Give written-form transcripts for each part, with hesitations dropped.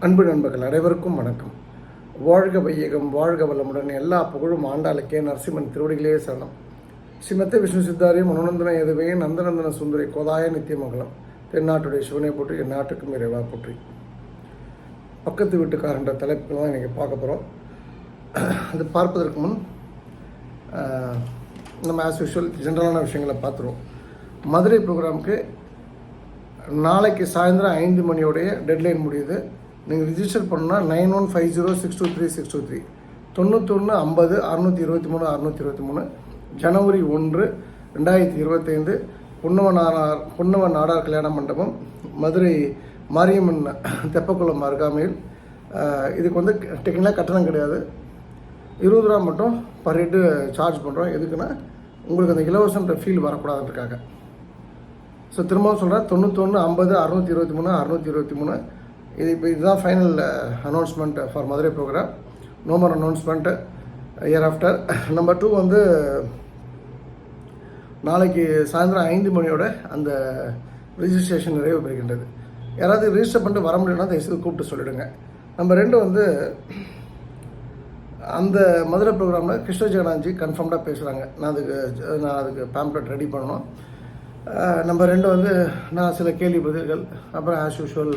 அன்பு நண்பர்கள் அனைவருக்கும் வணக்கம். வாழ்க வையகம், வாழ்க வளமுடன். எல்லா புகழும் ஆண்டாளுக்கே. நரசிம்மன் திருவடிகளே சரணம். ஸ்ரீமத்தே விஷ்ணு சித்தாரிய மனோநந்தன எதுவே நந்தநந்தன சுந்தரி கோதாய நித்தியமங்கலம். தென்னாட்டுடைய சிவனை போற்றி, என் நாட்டுக்கும் இறைவா போற்றி. பக்கத்து வீட்டுக்காரன்ற தலைப்பில் தான் இன்றைக்கி பார்க்க போகிறோம். அது பார்ப்பதற்கு முன் நம்ம ஆஸ் யூஷுவல் ஜென்ரலான விஷயங்களை பார்த்துருவோம். மதுரை ப்ரோக்ராமுக்கு நாளைக்கு சாயந்தரம் 5 மணியோடைய டெட்லைன் முடியுது. நீங்கள் ரிஜிஸ்டர் பண்ணால் 9150623623 9150 623 ஜனவரி 1 2025 புன்னவன் நாடார் கல்யாண மண்டபம், மதுரை மாரியம்மன் தெப்பக்குளம் அருகாமையில். இதுக்கு வந்து டெக்னிக்கலாக கட்டணம் கிடையாது, 20 ரூபா மட்டும் பர் ஹெட்டு சார்ஜ் பண்ணுறோம். எதுக்குன்னா உங்களுக்கு அந்த இலவசன்ற ஃபீல் வரக்கூடாதுன்றக்காக. ஸோ திரும்பவும் சொல்கிறேன், 9150 623 இதுதான் final announcement for Madurai program. No more announcement hereafter. Number 2 வந்து நாளைக்கு சாயந்தரம் 5 மணியோட அந்த ரிஜிஸ்ட்ரேஷன் நிறைவு பெறுகின்றது. யாராவது ரிஜிஸ்டர் பண்ணிட்டு வர முடியும்னா தயவுசெய்து கூப்பிட்டு சொல்லிவிடுங்க. நம்பர் 2 வந்து அந்த மதுரை ப்ரோக்ராமில் கிருஷ்ண ஜெகநாத்ஜி கன்ஃபார்ம்டாக பேசுகிறாங்க. நான் அதுக்கு பேம்ப்ளெட் ரெடி பண்ணணும். நம்பர் 2 வந்து நான் சில கேள்வி பதில்கள், அப்புறம் ஆஸ் யூஷுவல்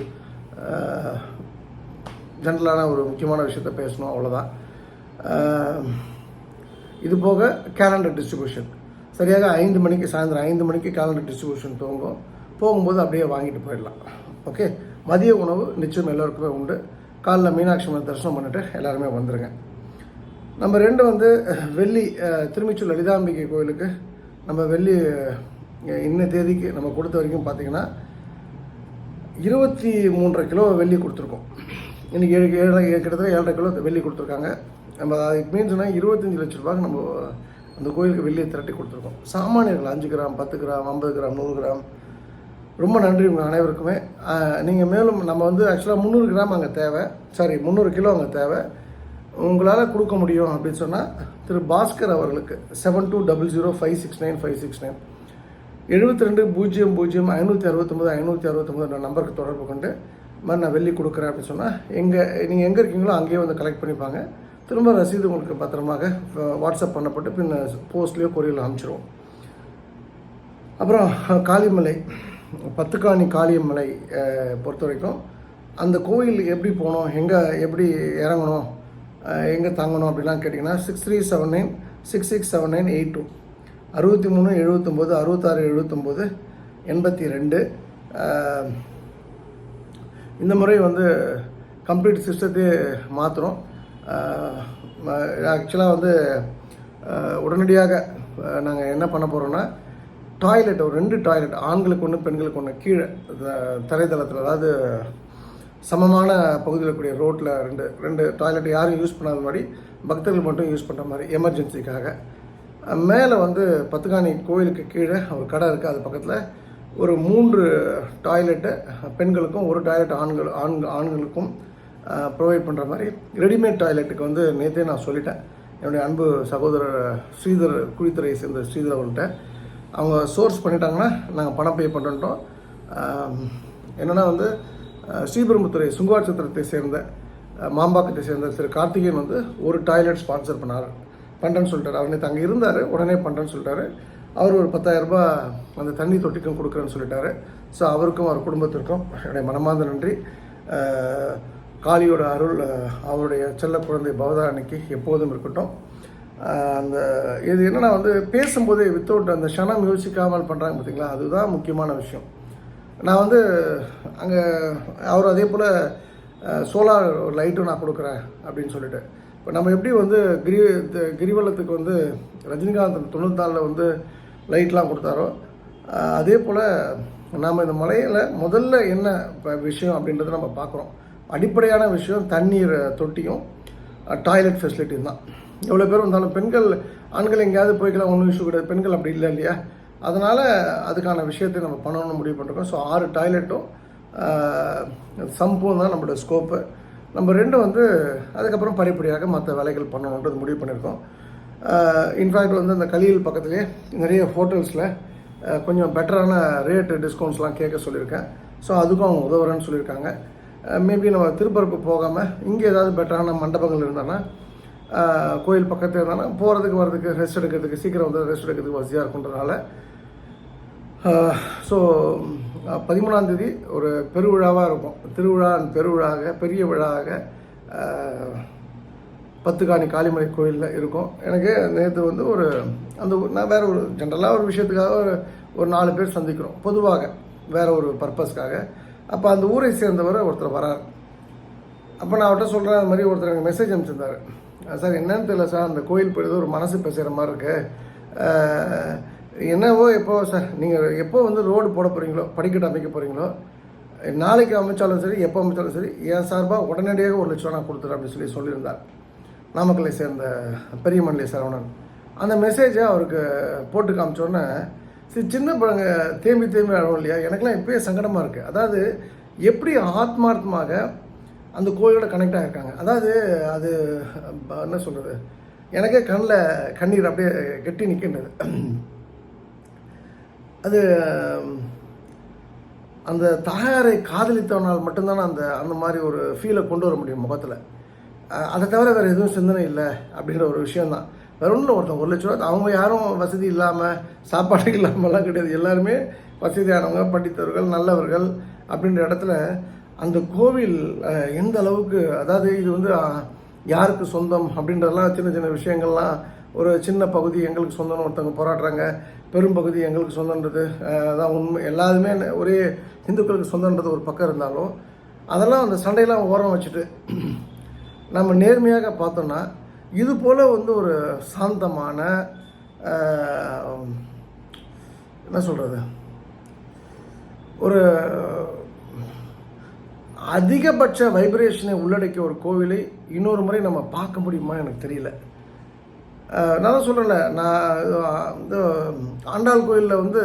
ஜென்ரலான ஒரு முக்கியமான விஷயத்த பேசணும், அவ்வளோதான். இது போக கேலண்டர் டிஸ்ட்ரிபியூஷன் சரியாக 5 மணிக்கு, சாயந்தரம் 5 மணிக்கு கேலண்டர் டிஸ்ட்ரிபியூஷன் துவங்கும். போகும்போது அப்படியே வாங்கிட்டு போயிடலாம். ஓகே. மதிய உணவு நிச்சயம் எல்லோருக்குமே உண்டு. காலைல மீனாட்சி அம்மன் தரிசனம் பண்ணிட்டு எல்லாருமே வந்துடுங்க. நம்பர் 2 வந்து வெள்ளி திருமிச்சூர் லலிதாம்பிகை கோயிலுக்கு நம்ம வெள்ளி இன்ன தேதிக்கு நம்ம கொடுத்த வரைக்கும் பார்த்திங்கன்னா 23.5 கிலோ வெள்ளி கொடுத்துருக்கோம். இன்றைக்கி கிட்டத்தட்ட 7.5 கிலோ வெள்ளி கொடுத்துருக்காங்க. நம்ம இட் மீன்ஸ்னா 25 லட்ச ரூபாய்க்கு நம்ம அந்த கோயிலுக்கு வெள்ளியை திரட்டி கொடுத்துருக்கோம். சாமானியர்கள் 5 கிராம் 10 கிராம் 50 கிராம் 100 கிராம். ரொம்ப நன்றி உங்கள் அனைவருக்குமே. நீங்கள் மேலும் நம்ம வந்து ஆக்சுவலாக 300 கிராம் அங்கே தேவை, 300 கிலோ அங்கே தேவை. உங்களால் கொடுக்க முடியும் அப்படின்னு சொன்னால் திரு பாஸ்கர் அவர்களுக்கு 7200569569 7200 நம்பருக்கு தொடர்பு கொண்டு மாதிரி நான் வெள்ளி கொடுக்குறேன் அப்படின்னு சொன்னால் நீங்கள் எங்கே இருக்கீங்களோ அங்கேயே வந்து கலெக்ட் பண்ணிப்பாங்க. திரும்ப ரசீது உங்களுக்கு பத்திரமாக வாட்ஸ்அப் பண்ணப்பட்டு பின்ன போஸ்ட்லேயோ கொரியரில் அனுப்பிச்சிடுவோம். அப்புறம் காளிமலை, பத்துக்காணி காளியம்மலை பொறுத்த வரைக்கும் அந்த கோயில் எப்படி போகணும், எப்படி இறங்கணும், எங்கே தங்கணும் அப்படிலாம் கேட்டிங்கன்னா 6379667982 63 79 66 79 82. இந்த முறை வந்து கம்ப்ளீட் சிஸ்டத்தையே மாற்றுறோம். ஆக்சுவலாக வந்து உடனடியாக நாங்கள் என்ன பண்ண போகிறோன்னா, டாய்லெட் ஒரு 2 டாய்லெட், ஆண்களுக்கு ஒன்று பெண்களுக்கு ஒன்று, கீழே தரைதளத்தில், அதாவது சமமான பகுதியில் இருக்கக்கூடிய ரோட்டில் 2 டாய்லெட் யாரும் யூஸ் பண்ணாத மாதிரி, பக்தர்கள் மட்டும் யூஸ் பண்ணுற மாதிரி எமர்ஜென்சிக்காக. மேலே வந்து பத்துக்காணி கோயிலுக்கு கீழே ஒரு கடை இருக்குது. அது பக்கத்தில் ஒரு 3 டாய்லெட்டு பெண்களுக்கும், 1 டாய்லெட் ஆண்களுக்கும் ப்ரொவைட் பண்ணுற மாதிரி ரெடிமேட் டாய்லெட்டுக்கு வந்து நேற்றே நான் சொல்லிட்டேன். என்னுடைய அன்பு சகோதரர் ஸ்ரீதர், குழித்துறையை சேர்ந்த ஸ்ரீதர் அவங்கள்ட்ட. அவங்க சோர்ஸ் பண்ணிட்டாங்கன்னா நாங்கள் பணம் பே பண்ணிட்டோம். என்னென்னா வந்து ஸ்ரீபெரும்புத்துறை சுங்குவாட்சத்திரத்தை சேர்ந்த மாம்பாக்கத்தை சேர்ந்த திரு கார்த்திகேயன் வந்து ஒரு டாய்லெட் ஸ்பான்சர் பண்ணுறேன்னு சொல்லிட்டார். அவர் நேற்று அங்கே இருந்தார், உடனே பண்ணுறேன்னு சொல்லிட்டாரு. அவர் ஒரு 10,000 ரூபாய் அந்த தண்ணி தொட்டிக்கும் கொடுக்குறேன்னு சொல்லிட்டாரு. ஸோ அவருக்கும் அவர் குடும்பத்திற்கும் என்னுடைய மனமார்ந்த நன்றி. காளியோட அருள் அவருடைய செல்ல குழந்தை பவதாரணிக்கு எப்போதும் இருக்கட்டும். அந்த இது என்னென்னா வந்து பேசும்போதே வித்தவுட் அந்த க்ஷணம் யோசிக்காமல் பண்ணுறாங்க பார்த்தீங்களா, அதுதான் முக்கியமான விஷயம். நான் வந்து அங்கே அவர் அதே போல் சோலார் லைட்டும் நான் கொடுக்குறேன் அப்படின்னு சொல்லிட்டு, இப்போ நம்ம எப்படி வந்து கிரிவலத்துக்கு வந்து ரஜினிகாந்த் 94 வந்து லைட்லாம் கொடுத்தாரோ, அதே போல் நாம் இந்த மலையில் முதல்ல என்ன விஷயம் அப்படின்றத நம்ம பார்க்குறோம். அடிப்படையான விஷயம் தண்ணீர் தொட்டியும் டாய்லெட் ஃபெசிலிட்டியும் தான். எவ்வளோ பேர் வந்தாலும் பெண்கள், ஆண்கள் எங்கேயாவது போய்க்கலாம், ஒன்றும் இஷ்யூ கிடையாது. பெண்கள் அப்படி இல்லை இல்லையா? அதனால் அதுக்கான விஷயத்தை நம்ம பண்ணணும்னு முடிவு பண்ணிருக்கோம். ஸோ 6 டாய்லெட்டும் சம்பவம் தான் நம்மளோட ஸ்கோப்பு. நம்பர் 2 வந்து அதுக்கப்புறம் படிப்படியாக மற்ற வேலைகள் பண்ணணுன்றது முடிவு பண்ணியிருக்கோம். இன்ஃபேக்ட் வந்து அந்த கலியல் பக்கத்துலேயே நிறைய ஹோட்டல்ஸில் கொஞ்சம் பெட்டரான ரேட்டு டிஸ்கவுண்ட்ஸ்லாம் கேட்க சொல்லியிருக்கேன். ஸோ அதுக்கும் அவங்க உதவுறேன்னு சொல்லியிருக்காங்க. மேபி நம்ம திருப்பரப்பு போகாமல் இங்கே ஏதாவது பெட்டரான மண்டபங்கள் இருந்தாங்கன்னா கோயில் பக்கத்தில் இருந்தாங்கன்னா போகிறதுக்கு வர்றதுக்கு ரெஸ்ட் எடுக்கிறதுக்கு சீக்கிரம் வந்து ரெஸ்ட் எடுக்கிறதுக்கு வசதியாக இருக்குன்றதுனால ஸோ 13ஆம் தேதி ஒரு பெருவிழாவாக இருக்கும். பெருவிழாவாக பெரிய விழாவாக பத்துக்காணி காளிமலை கோயிலில் இருக்கும். எனக்கு நேற்று வந்து நான் வேறு ஒரு ஜென்ரலாக ஒரு விஷயத்துக்காக ஒரு 4 பேர் சந்திக்கிறோம் பொதுவாக வேறு ஒரு பர்பஸ்க்காக. அப்போ அந்த ஊரை சேர்ந்தவர் ஒருத்தர் வரார். அப்போ நான் அவர்கிட்ட சொல்கிறேன், அது மாதிரி ஒருத்தர் எனக்கு மெசேஜ் அனுப்பிச்சிருந்தார். சார் என்னன்னு தெரியல சார், அந்த கோயில் போயிடுது ஒரு மனசு பேசுகிற மாதிரி இருக்குது. என்னவோ எப்போ சார் நீங்கள் எப்போ வந்து ரோடு போட போகிறீங்களோ படிக்கட்டு அமைக்க போகிறீங்களோ நாளைக்கு அமைச்சாலும் சரி எப்போ அமைச்சாலும் சரி என் சார்பாக உடனடியாக 1 லட்சம் நான் கொடுத்துறேன் அப்படின்னு சொல்லியிருந்தார். நாமக்கலை சேர்ந்த பெரியமண்ணிலே சரவணன். அந்த மெசேஜை அவருக்கு போட்டு காமிச்சோன்னே சரி சின்ன பழங்க தேம்பி அழகும் இல்லையா, எனக்குலாம் இப்போயே சங்கடமாக இருக்குது. அதாவது எப்படி ஆத்மார்த்தமாக அந்த கோயிலோட கனெக்ட் ஆகிருக்காங்க. அதாவது அது என்ன சொல்கிறது, எனக்கே கண்ணில் கண்ணீர் அப்படியே கெட்டி நிற்கின்றது. அது அந்த தாயாரை காதலித்தவனால் மட்டும்தானே அந்த மாதிரி ஒரு ஃபீலை கொண்டு வர முடியும் முகத்தில். அதை தவிர வேறு எதுவும் சிந்தனை இல்லை அப்படின்ற ஒரு விஷயந்தான். வேறு ஒன்றும் ஒருத்தவங்க 1 லட்ச ரூபா, அவங்க யாரும் வசதி இல்லாமல் சாப்பாடு இல்லாமலாம் கிடையாது. எல்லாருமே வசதியானவங்க, படித்தவர்கள், நல்லவர்கள் அப்படின்ற இடத்துல அந்த கோவில் எந்த அளவுக்கு, அதாவது இது வந்து யாருக்கு சொந்தம் அப்படின்றதெல்லாம் சின்ன சின்ன விஷயங்கள்லாம், ஒரு சின்ன பகுதி எங்களுக்கு சொந்தம்னு ஒருத்தவங்க போராடுறாங்க, பெரும்பகுதி எங்களுக்கு சொந்தன்றது அதான் உண்மை. எல்லாருமே ஒரே இந்துக்களுக்கு சொந்தன்றது ஒரு பக்கம் இருந்தாலும் அதெல்லாம் அந்த சண்டையெல்லாம் ஓரம் வச்சுட்டு நம்ம நேர்மையாக பார்த்தோன்னா இது போல் வந்து ஒரு சாந்தமான என்ன சொல்கிறது, ஒரு அதிகபட்ச வைப்ரேஷனை உள்ளடக்கிய ஒரு கோவிலை இன்னொரு முறை நம்ம பார்க்க முடியுமா எனக்கு தெரியல. நான் தான் சொல்கிறேன்ல, நான் இந்த ஆண்டாள் கோயிலில் வந்து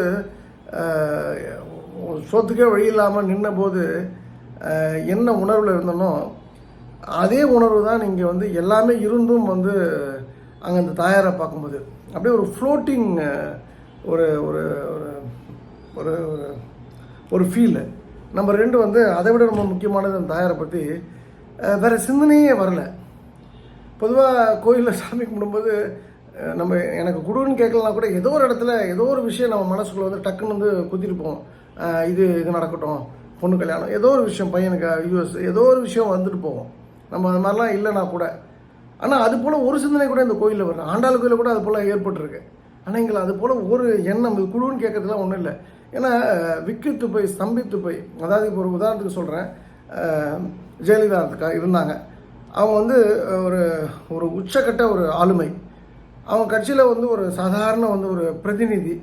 சொத்துக்கே வழி இல்லாமல் நின்னபோது என்ன உணர்வில் இருந்தனோ அதே உணர்வு தான் இங்கே வந்து எல்லாமே இருந்தும் வந்து அங்கே அந்த தாயாரை பார்க்கும்போது அப்படியே ஒரு ஃப்ளோட்டிங் ஒரு ஒரு ஒரு ஒரு ஃபீலு. நம்பர் 2 வந்து அதை விட ரொம்ப முக்கியமானது அந்த தாயாரை பற்றி வேறு சிந்தனையே வரல. பொதுவாக கோயிலில் சாமி கும்பிடும்போது நம்ம எனக்கு கொடுன்னு கேட்கலாம் கூட ஏதோ ஒரு இடத்துல ஏதோ ஒரு விஷயம் நம்ம மனசுக்குள்ளே வந்து டக்குன்னு வந்து குத்திட்டு போவோம். இது நடக்கட்டும், பொண்ணு கல்யாணம், ஏதோ ஒரு விஷயம், பையனுக்கு யூஎஸ், ஏதோ ஒரு விஷயம் வந்துட்டு போவோம். நம்ம அது மாதிரிலாம் இல்லைனா கூட. ஆனால் அது போல் ஒரு சிந்தனை கூட இந்த கோயிலில் வரும். ஆண்டாள் கோயிலில் கூட அது போல் ஏற்பட்டுருக்கு. ஆனால் எங்களை அது போல் ஒரு எண்ணம், இது குழுன்னு கேட்கறதுலாம் ஒன்றும் இல்லை. ஏன்னா விக்கித்து போய் ஸ்தம்பித்து போய், அதாவது இப்போ ஒரு உதாரணத்துக்கு சொல்கிறேன், ஜெயலலிதா இருந்தாங்க. அவங்க வந்து ஒரு ஒரு உச்சக்கட்ட ஒரு ஆளுமை. அவங்க கட்சியில் வந்து ஒரு சாதாரண வந்து ஒரு பிரதிநிதி.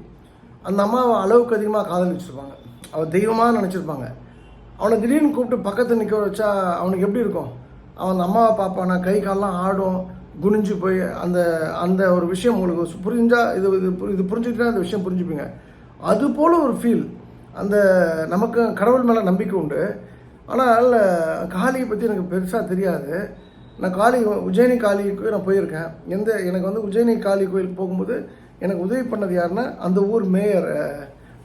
அந்த அம்மாவை அளவுக்கு அதிகமாக காதலிச்சிருப்பாங்க, அவள் தெய்வமாக நினச்சிருப்பாங்க. அவனை திடீர்னு கூப்பிட்டு பக்கத்தில் நிற்க வச்சா அவனுக்கு எப்படி இருக்கும்? அவன் அந்த அம்மாவை பார்ப்பானா, கை காலெலாம் ஆடும், குனிஞ்சு போய் அந்த அந்த ஒரு விஷயம் உங்களுக்கு புரிஞ்சால் இது புரிஞ்சுக்கிட்டா அந்த விஷயம் புரிஞ்சுப்பீங்க. அது போல் ஒரு ஃபீல். அந்த நமக்கு கடவுள் மேலே நம்பிக்கை உண்டு. ஆனால் காளியை பற்றி எனக்கு பெருசாக தெரியாது. நான் உஜ்ஜயினி காளிக்கு நான் போயிருக்கேன். எனக்கு வந்து உஜ்ஜயினி காளி கோயிலுக்கு போகும்போது எனக்கு உதவி பண்ணது யாருன்னா அந்த ஊர் மேயர்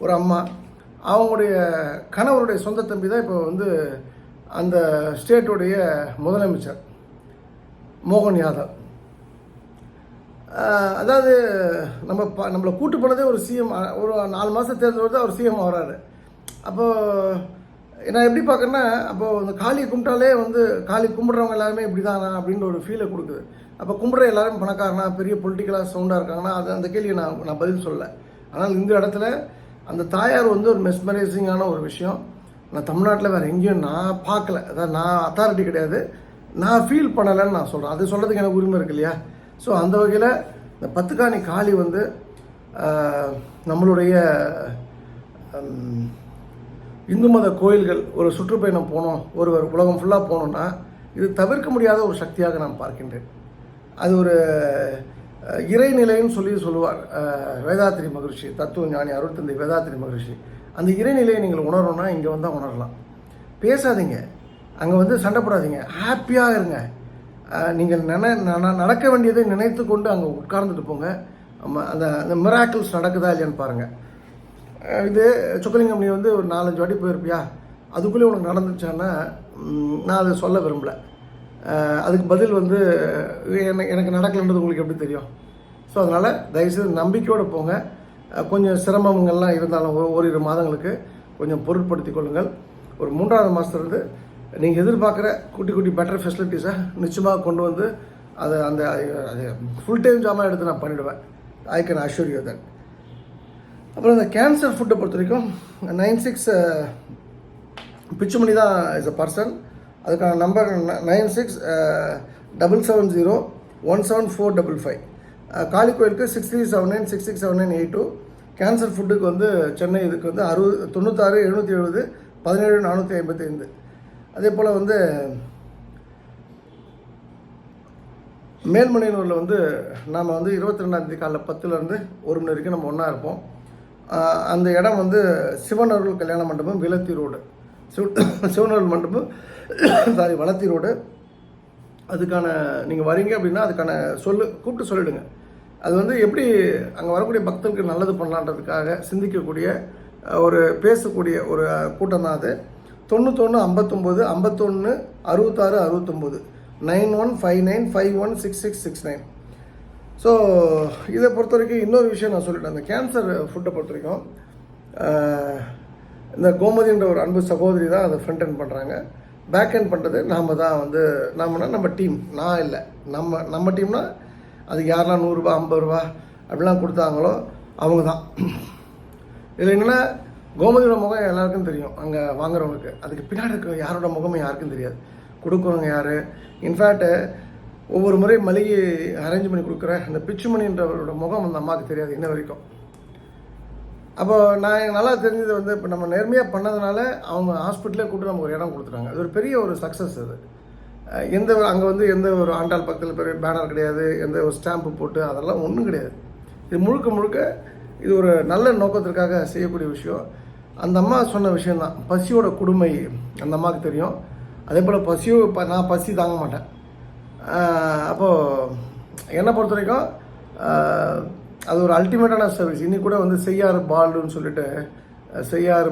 ஒரு அம்மா. அவங்களுடைய கணவருடைய சொந்த தம்பி தான் இப்போ வந்து அந்த ஸ்டேட்டுடைய முதலமைச்சர் மோகன் யாதவ். அதாவது நம்மளை கூட்டு போனதே ஒரு சிஎம், ஒரு 4 மாதம் தேர்தல் வருது, அவர் சிஎம் வராரு. அப்போது நான் எப்படி பார்க்குறேன்னா, அப்போது அந்த காளியை கும்பிட்டாலே வந்து காளி கும்பிட்றவங்க எல்லாருமே இப்படி தானா அப்படின்ற ஒரு ஃபீலை கொடுக்குது. அப்போ கும்பிட்ற எல்லாரும் பணக்காரனா, பெரிய பொலிட்டிக்கலாக சவுண்டாக இருக்காங்கன்னா அந்த கேள்வியை நான் பதில் சொல்லலை. ஆனால் இந்த இடத்துல அந்த தாயார் வந்து ஒரு மெஸ்மரைசிங்கான ஒரு விஷயம். நான் தமிழ்நாட்டில் வேறு எங்கேயும் நான் பார்க்கல. அதாவது நான் அத்தாரிட்டி கிடையாது, நான் ஃபீல் பண்ணலைன்னு நான் சொல்கிறேன். அது சொல்கிறதுக்கு எனக்கு உரிமை இருக்கு இல்லையா? ஸோ அந்த வகையில் இந்த பத்துக்காணி காளி வந்து நம்மளுடைய இந்து மத கோயில்கள் ஒரு சுற்றுப்பயணம் போனோம், ஒருவர் உலகம் ஃபுல்லாக போகணுன்னா இது தவிர்க்க முடியாத ஒரு சக்தியாக நான் பார்க்கின்றேன். அது ஒரு இறைநிலைன்னு சொல்லுவார் வேதாத்திரி மகரிஷி, தத்துவ ஞானி அருள் தந்தை வேதாத்திரி மகரிஷி. அந்த இறைநிலையை நீங்கள் உணரணும்னா இங்கே வந்தால் உணரலாம். பேசாதீங்க, அங்கே வந்து சண்டை போடாதீங்க, ஹாப்பியாக இருங்க. நீங்கள் நடக்க வேண்டியதை நினைத்து கொண்டு அங்கே உட்கார்ந்துட்டு போங்க. அந்த மிராக்கிள்ஸ் நடக்குதா இல்லையான்னு பாருங்கள். இது சொக்கலிங்கம், நீ வந்து ஒரு 4-5 வாட்டி போயிருப்பியா? அதுக்குள்ளே உனக்கு நடந்துச்சான்னா நான் அதை சொல்ல விரும்பலை. அதுக்கு பதில் வந்து எனக்கு நடக்கலைன்றது உங்களுக்கு எப்படி தெரியும்? ஸோ அதனால் தயவுசெய்து நம்பிக்கையோடு போங்க. கொஞ்சம் சிரமங்கள்லாம் இருந்தாலும் ஓரிரு மாதங்களுக்கு கொஞ்சம் பொருட்படுத்தி கொள்ளுங்கள். ஒரு 3வது மாதத்துலேருந்து நீங்கள் எதிர்பார்க்குற குட்டி குட்டி பெட்டர் ஃபெசிலிட்டிஸை நிச்சயமாக கொண்டு வந்து அதை அது ஃபுல் டைம் ஜாமாக எடுத்து நான் பண்ணிவிடுவேன். I can assure you that. அப்புறம் இந்த கேன்சர் ஃபுட்டை பொறுத்த வரைக்கும் 96 பிச்சுமணி தான் இஸ் அ பர்சன். அதுக்கான நம்பர் 9677017455. காளி கோயிலுக்கு 6379667982. கேன்சர் ஃபுட்டுக்கு வந்து சென்னை இதுக்கு வந்து 96 770 17 455. அதே போல் வந்து மேல்மணியனூரில் வந்து நாம் வந்து 22ஆம் காலைல 10லேருந்து 1 மணி வரைக்கும் நம்ம ஒன்றா இருப்போம். அந்த இடம் வந்து சிவனருள் கல்யாண மண்டபம், விளத்தி ரோடு. சிவனருள் மண்டபம் வளத்தி ரோடு. அதுக்கான நீங்கள் வரீங்க அப்படின்னா அதுக்கான கூப்பிட்டு சொல்லிவிடுங்க. அது வந்து எப்படி அங்கே வரக்கூடிய பக்தர்களுக்கு நல்லது பண்ணலான்றதுக்காக சிந்திக்கக்கூடிய பேசக்கூடிய ஒரு கூட்டம் தான் அது. 91 59 51 66 69 9159516669. ஸோ இதை பொறுத்த வரைக்கும் இன்னொரு விஷயம் நான் சொல்லிட்டேன். அந்த கேன்சர் ஃபுட்டை பொறுத்த வரைக்கும் இந்த கோமதின்ற ஒரு அன்பு சகோதரி தான் அதை ஃப்ரண்ட் எண்ட் பண்ணுறாங்க. பேக் எண்ட் பண்ணுறது நாம் தான் வந்து நம்ம டீம். நான் இல்லை, நம்ம டீம்னா அதுக்கு யாரெல்லாம் 100 ரூபா 50 ரூபா அப்படிலாம் கொடுத்தாங்களோ அவங்க தான். இதில் என்னென்னா கோமதியோட முகம் எல்லாருக்கும் தெரியும் அங்கே வாங்குறவங்களுக்கு. அதுக்கு பின்னாடி இருக்க யாரோட முகமும் யாருக்கும் தெரியாது. கொடுக்குறவங்க யார்? இன்ஃபேக்ட் ஒவ்வொரு முறை மளிகை அரேஞ்ச் பண்ணி கொடுக்குற அந்த பிச்சுமணின்றவரோட முகம் அந்த அம்மாவுக்கு தெரியாது இன்ன வரைக்கும். அப்போ நான் நல்லா தெரிஞ்சது வந்து இப்போ நம்ம நேர்மையாக பண்ணதுனால அவங்க ஹாஸ்பிட்டலே கூப்பிட்டு நமக்கு ஒரு இடம் கொடுத்துட்டாங்க. அது ஒரு பெரிய ஒரு சக்ஸஸ். அது அங்கே வந்து எந்த ஒரு ஆண்டாள் பக்கத்தில் பெரிய பேனர் கிடையாது, எந்த ஒரு ஸ்டாம்ப்பு போட்டு அதெல்லாம் ஒன்றும் கிடையாது. இது முழுக்க இது ஒரு நல்ல நோக்கத்திற்காக செய்யக்கூடிய விஷயம். அந்த அம்மா சொன்ன விஷயந்தான், பசியோட கொடுமை அந்த அம்மாவுக்கு தெரியும். அதே போல் நான் பசி தாங்க மாட்டேன். அப்போது என்னை பொறுத்த வரைக்கும் அது ஒரு அல்டிமேட்டான சர்வீஸ். இன்னி கூட வந்து செய்யார் பாலுன்னு சொல்லிட்டு செய்யார்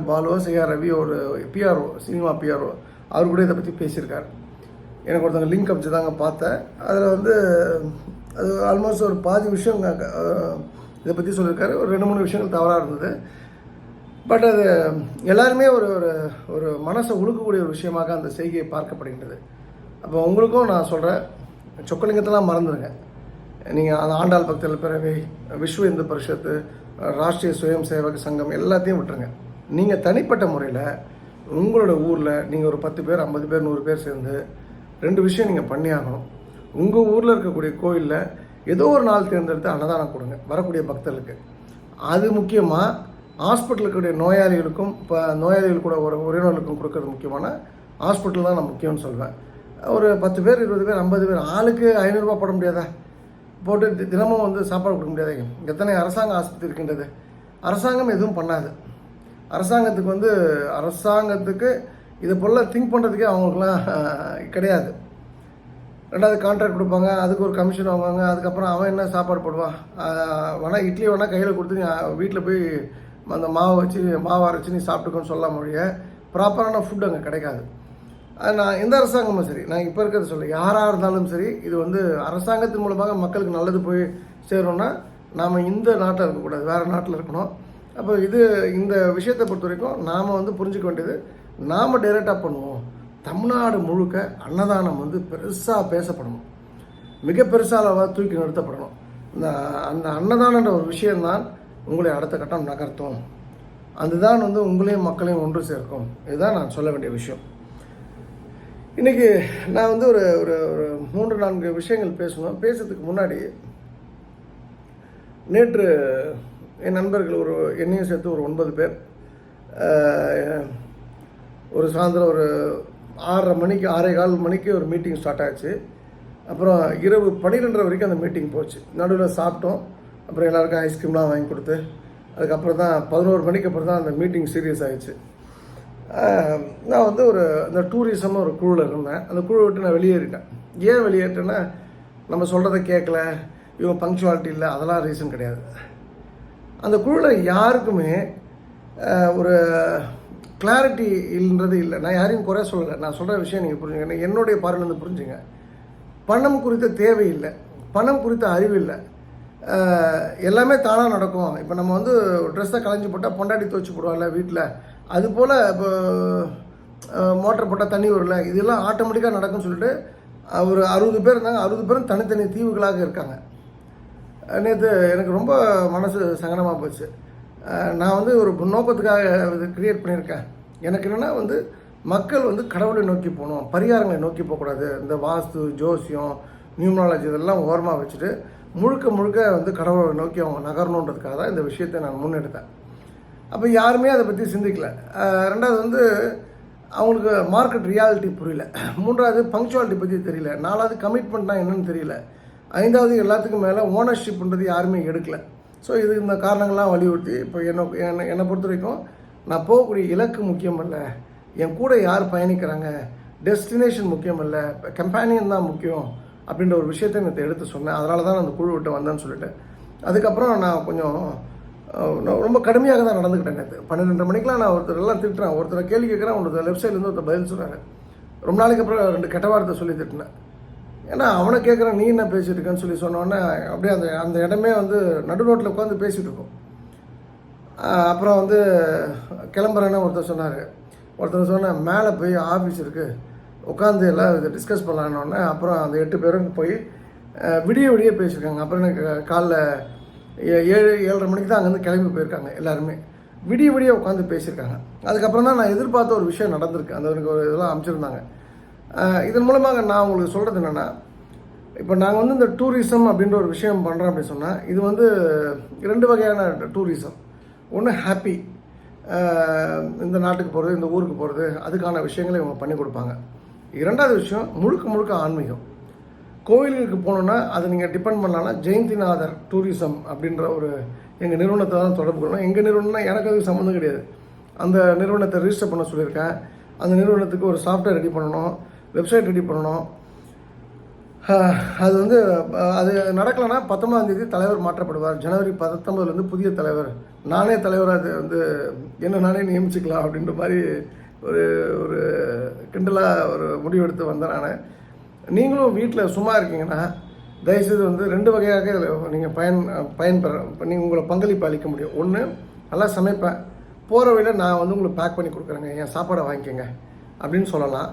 ரவி ஒரு பிஆர்ஓ, சினிமா பிஆர்ஓ, அவர் கூட இதை பற்றி பேசியிருக்கார். எனக்கு ஒருத்தவங்க லிங்க் அமிச்சு தாங்க பார்த்தேன். அதில் வந்து அது ஆல்மோஸ்ட் ஒரு பாதி விஷயம் இதை பற்றி சொல்லியிருக்காரு. ஒரு 2-3 விஷயங்கள் தவறாக இருந்தது. பட் அது எல்லாருமே ஒரு மனசை உழுக்கக்கூடிய ஒரு விஷயமாக அந்த செய்கையை பார்க்கப்படுகின்றது. அப்போ உங்களுக்கும் நான் சொல்கிறேன், சொக்கலிங்கத்தெல்லாம் மறந்துடுங்க. நீங்கள் அந்த ஆண்டாள் பக்தர்கள் பேரவை, விஸ்வ இந்து பரிஷத்து, ராஷ்ட்ரிய சுயம் சேவக சங்கம் எல்லாத்தையும் விட்டுருங்க. நீங்கள் தனிப்பட்ட முறையில் உங்களோட ஊரில் நீங்கள் ஒரு 10 பேர் 50 பேர் 100 பேர் சேர்ந்து 2 விஷயம் நீங்கள் பண்ணி ஆகணும். உங்கள் ஊரில் இருக்கக்கூடிய கோயிலில் ஏதோ ஒரு நாள் தேர்ந்தெடுத்து அன்னதானம் கொடுங்க வரக்கூடிய பக்தர்களுக்கு. அது முக்கியமாக ஹாஸ்பிட்டலுக்கு இருக்கக்கூடிய நோயாளிகளுக்கும் இப்போ நோயாளிகள் கூட ஒரு உறவினர்களுக்கும் கொடுக்கறது முக்கியமான ஹாஸ்பிட்டல் தான் நான் முக்கியம்னு சொல்வேன். ஒரு 10 பேர் 20 பேர் 50 பேர் ஆளுக்கு 500 ரூபா போட முடியாதா? போட்டு தினமும் வந்து சாப்பாடு கொடுக்க முடியாது. எத்தனை அரசாங்க ஆஸ்பத்திரி இருக்கின்றது. அரசாங்கம் எதுவும் பண்ணாது. அரசாங்கத்துக்கு இதை போல் திங்க் பண்ணுறதுக்கே அவங்களுக்குலாம் கிடையாது. 2வது கான்ட்ராக்ட் கொடுப்பாங்க, அதுக்கு ஒரு கமிஷன் வாங்குவாங்க. அதுக்கப்புறம் அவன் என்ன சாப்பாடு போடுவான்? வேணால் இட்லி வேணால் கையில் கொடுத்து நீ வீட்டில் போய் அந்த மாவை அரைச்சி நீ சாப்பிட்டுக்கோன்னு சொல்ல முடிய ப்ராப்பரான ஃபுட் அங்கே கிடைக்காது. நான் எந்த அரசாங்கமும் சரி, நான் இப்போ இருக்கிறத சொல்ல, யாராக இருந்தாலும் சரி, இது வந்து அரசாங்கத்தின் மூலமாக மக்களுக்கு நல்லது போய் சேரணும்னா நாம் இந்த நாட்டில் இருக்கக்கூடாது, வேறு நாட்டில் இருக்கணும். அப்போ இந்த விஷயத்தை பொறுத்த வரைக்கும் நாம் வந்து புரிஞ்சுக்க வேண்டியது, நாம் டைரெக்டாக பண்ணுவோம். தமிழ்நாடு முழுக்க அன்னதானம் வந்து பெருசாக பேசப்படணும், மிக பெருசாக தூக்கி நிறுத்தப்படணும். அந்த அன்னதானன்ற ஒரு விஷயம்தான் உங்களை அடுத்த கட்டம் நகர்த்தும். அதுதான் வந்து உங்களையும் மக்களையும் ஒன்று சேர்க்கும். இதுதான் நான் சொல்ல வேண்டிய விஷயம். இன்றைக்கி நான் வந்து ஒரு 3-4 விஷயங்கள் பேசுறதுக்கு முன்னாடி நேற்று என் நண்பர்கள் என்னையும் சேர்த்து ஒரு 9 பேர் ஒரு சாயந்தரம் ஒரு 6:30 மணிக்கு ஒரு மீட்டிங் ஸ்டார்ட் ஆச்சு. அப்புறம் இரவு 12:30 வரைக்கும் அந்த மீட்டிங் போச்சு. நடுவில் சாப்பிட்டோம். அப்புறம் எல்லாருக்கும் ஐஸ்கிரீம்லாம் வாங்கி கொடுத்து அதுக்கப்புறம் தான் 11 மணிக்கு அப்புறம் தான் அந்த மீட்டிங் சீரியஸ் ஆகிடுச்சு. நான் வந்து அந்த டூரிசம்னு ஒரு குழுவில் இருந்தேன். அந்த குழுவை விட்டு நான் வெளியேறிட்டேன். ஏன் வெளியேறிட்டேன்னா, நம்ம சொல்கிறத கேட்கல, இவங்க பங்க்சுவாலிட்டி இல்லை, அதெல்லாம் ரீசன் கிடையாது. அந்த குழுவில் யாருக்குமே ஒரு கிளாரிட்டி இல்லைன்றது இல்லை. நான் யாரையும் குறை சொல்லலை. நான் சொல்கிற விஷயம் நீங்கள் புரிஞ்சுங்க, என்னுடைய பார்வையிலேருந்து புரிஞ்சுங்க. பணம் குறித்த தேவை இல்லை, பணம் குறித்த அறிவு இல்லை. எல்லாமே தானாக நடக்கும். இப்போ நம்ம வந்து ட்ரெஸ்ஸை களைஞ்சி போட்டால் பொண்டாட்டி துவச்சி போடுவாங்கல்ல வீட்டில், அதுபோல் இப்போ மோட்டர் போட்டால் தண்ணி வரல, இதெல்லாம் ஆட்டோமேட்டிக்காக நடக்கும்னு சொல்லிட்டு ஒரு 60 பேர் இருந்தாங்க. 60 பேரும் தனித்தனி தீவுகளாக இருக்காங்க. நேற்று எனக்கு ரொம்ப மனசு சங்கடமாக போச்சு. நான் வந்து ஒரு நோக்கத்துக்காக இது க்ரியேட் பண்ணியிருக்கேன். எனக்கு என்னென்னா வந்து மக்கள் வந்து கடவுளை நோக்கி போகணும், பரிகாரங்களை நோக்கி போகக்கூடாது. இந்த வாஸ்து, ஜோசியம், நியூமராலஜி இதெல்லாம் ஓரமாக வச்சுட்டு முழுக்க முழுக்க வந்து கடவுளை நோக்கி அவங்க நகரணுன்றதுக்காக தான் இந்த விஷயத்தை நான் முன்னெடுத்தேன். அப்போ யாருமே அதை பற்றி சிந்திக்கலை. ரெண்டாவது வந்து அவங்களுக்கு மார்க்கெட் ரியாலிட்டி புரியல. மூன்றாவது பங்க்சுவாலிட்டி பற்றி தெரியல. நாலாவது கமிட்மெண்ட்னா என்னன்னு தெரியல. ஐந்தாவது எல்லாத்துக்கும் மேலே ஓனர்ஷிப்ன்றது யாருமே எடுக்கலை. ஸோ இது இந்த காரணங்கள்லாம் வலியுறுத்தி இப்போ என்னை பொறுத்த வரைக்கும் நான் போகக்கூடிய இலக்கு முக்கியம் இல்லை, என் கூட யார் பயணிக்கிறாங்க, டெஸ்டினேஷன் முக்கியம் இல்லை, கம்பேனியன் தான் முக்கியம் அப்படின்ற ஒரு விஷயத்தை எனக்கு எடுத்து சொன்னேன். அதனால தான் நான் அந்த குழு விட்டு வந்தேன்னு சொல்லிட்டு அதுக்கப்புறம் நான் கொஞ்சம் ரொம்ப கடுமையாக தான் நடந்துக்கிட்டேன். நேற்று 12:30 மணிக்கெலாம் நான் ஒருத்தரெல்லாம் திட்டுறேன், ஒருத்தரை கேள்வி கேட்குறேன், ஒருத்தர் லெஃப்ட் சைட்லேருந்து ஒருத்தர் பதில் சொல்கிறாரு. ரொம்ப நாளைக்கு அப்புறம் 2 கெட்ட வார்த்தை சொல்லி திட்டினேன். ஏன்னா அவனை கேட்குறேன், நீ என்ன பேசிகிட்டு இருக்கேன்னு சொல்லி சொன்னோன்னே அப்படியே அந்த இடமே வந்து நடு ரோட்டில் உட்காந்து பேசிகிட்டு இருக்கோம். அப்புறம் வந்து கிளம்புறேன்னு ஒருத்தர் சொன்னார். ஒருத்தர் சொன்னேன், மேலே போய் ஆஃபீஸ் இருக்குது, உட்காந்து எல்லாம் இதை டிஸ்கஸ் பண்ணலான்னொன்னே அப்புறம் அந்த 8 பேரும் போய் விடிய பேசியிருக்காங்க. அப்புறம் எனக்கு காலைல 7:30 மணிக்கு தான் அங்கேருந்து கிளம்பி போயிருக்காங்க. எல்லாருமே விடிய உட்காந்து பேசியிருக்காங்க. அதுக்கப்புறம் தான் நான் எதிர்பார்த்த ஒரு விஷயம் நடந்திருக்கு. அந்த எனக்கு ஒரு இதெல்லாம் அமைச்சிருந்தாங்க. இதன் மூலமாக நான் உங்களுக்கு சொல்கிறது என்னென்னா, இப்போ நாங்கள் வந்து இந்த டூரிசம் அப்படின்ற ஒரு விஷயம் பண்ணுறோம் அப்படின்னு சொன்னால், இது வந்து 2 வகையான டூரிசம். ஒன்று ஹாப்பி, இந்த நாட்டுக்கு போகிறது, இந்த ஊருக்கு போகிறது, அதுக்கான விஷயங்களை இவங்க பண்ணி கொடுப்பாங்க. இரண்டாவது விஷயம் முழுக்க ஆன்மீகம். கோயில்களுக்கு போனோன்னா அதை நீங்கள் டிபெண்ட் பண்ணலான்னா ஜெயந்திநாதர் டூரிசம் அப்படின்ற ஒரு எங்கள் நிறுவனத்தை தான் தொடர்பு கொள்ளணும். எங்கள் நிறுவனம்னா எனக்கு அதுக்கு சம்மந்தம் கிடையாது. அந்த நிறுவனத்தை ரிஜிஸ்டர் பண்ண சொல்லியிருக்கேன். அந்த நிறுவனத்துக்கு ஒரு சாஃப்ட்வேர் ரெடி பண்ணணும், வெப்சைட் ரெடி பண்ணணும். அது வந்து அது நடக்கலைன்னா 19ஆம் தேதி தலைவர் மாற்றப்படுவார். ஜனவரி 19 புதிய தலைவர், நானே தலைவராக அது வந்து என்ன நானே நியமிச்சிக்கலாம் அப்படின்ற மாதிரி ஒரு கிண்டலாக ஒரு முடிவெடுத்து வந்தேன் நான். நீங்களும் வீட்டில் சும்மா இருக்கீங்கன்னா தயவுசெய்து வந்து 2 வகையாக நீங்கள் பயன்பெற நீங்கள் உங்களை பங்களிப்பு அளிக்க முடியும். ஒன்று, நல்லா சமைப்பேன், போகிற வழியில் நான் வந்து உங்களுக்கு பேக் பண்ணி கொடுக்குறேங்க, என் சாப்பாடை வாங்கிக்கோங்க அப்படின்னு சொல்லலாம்.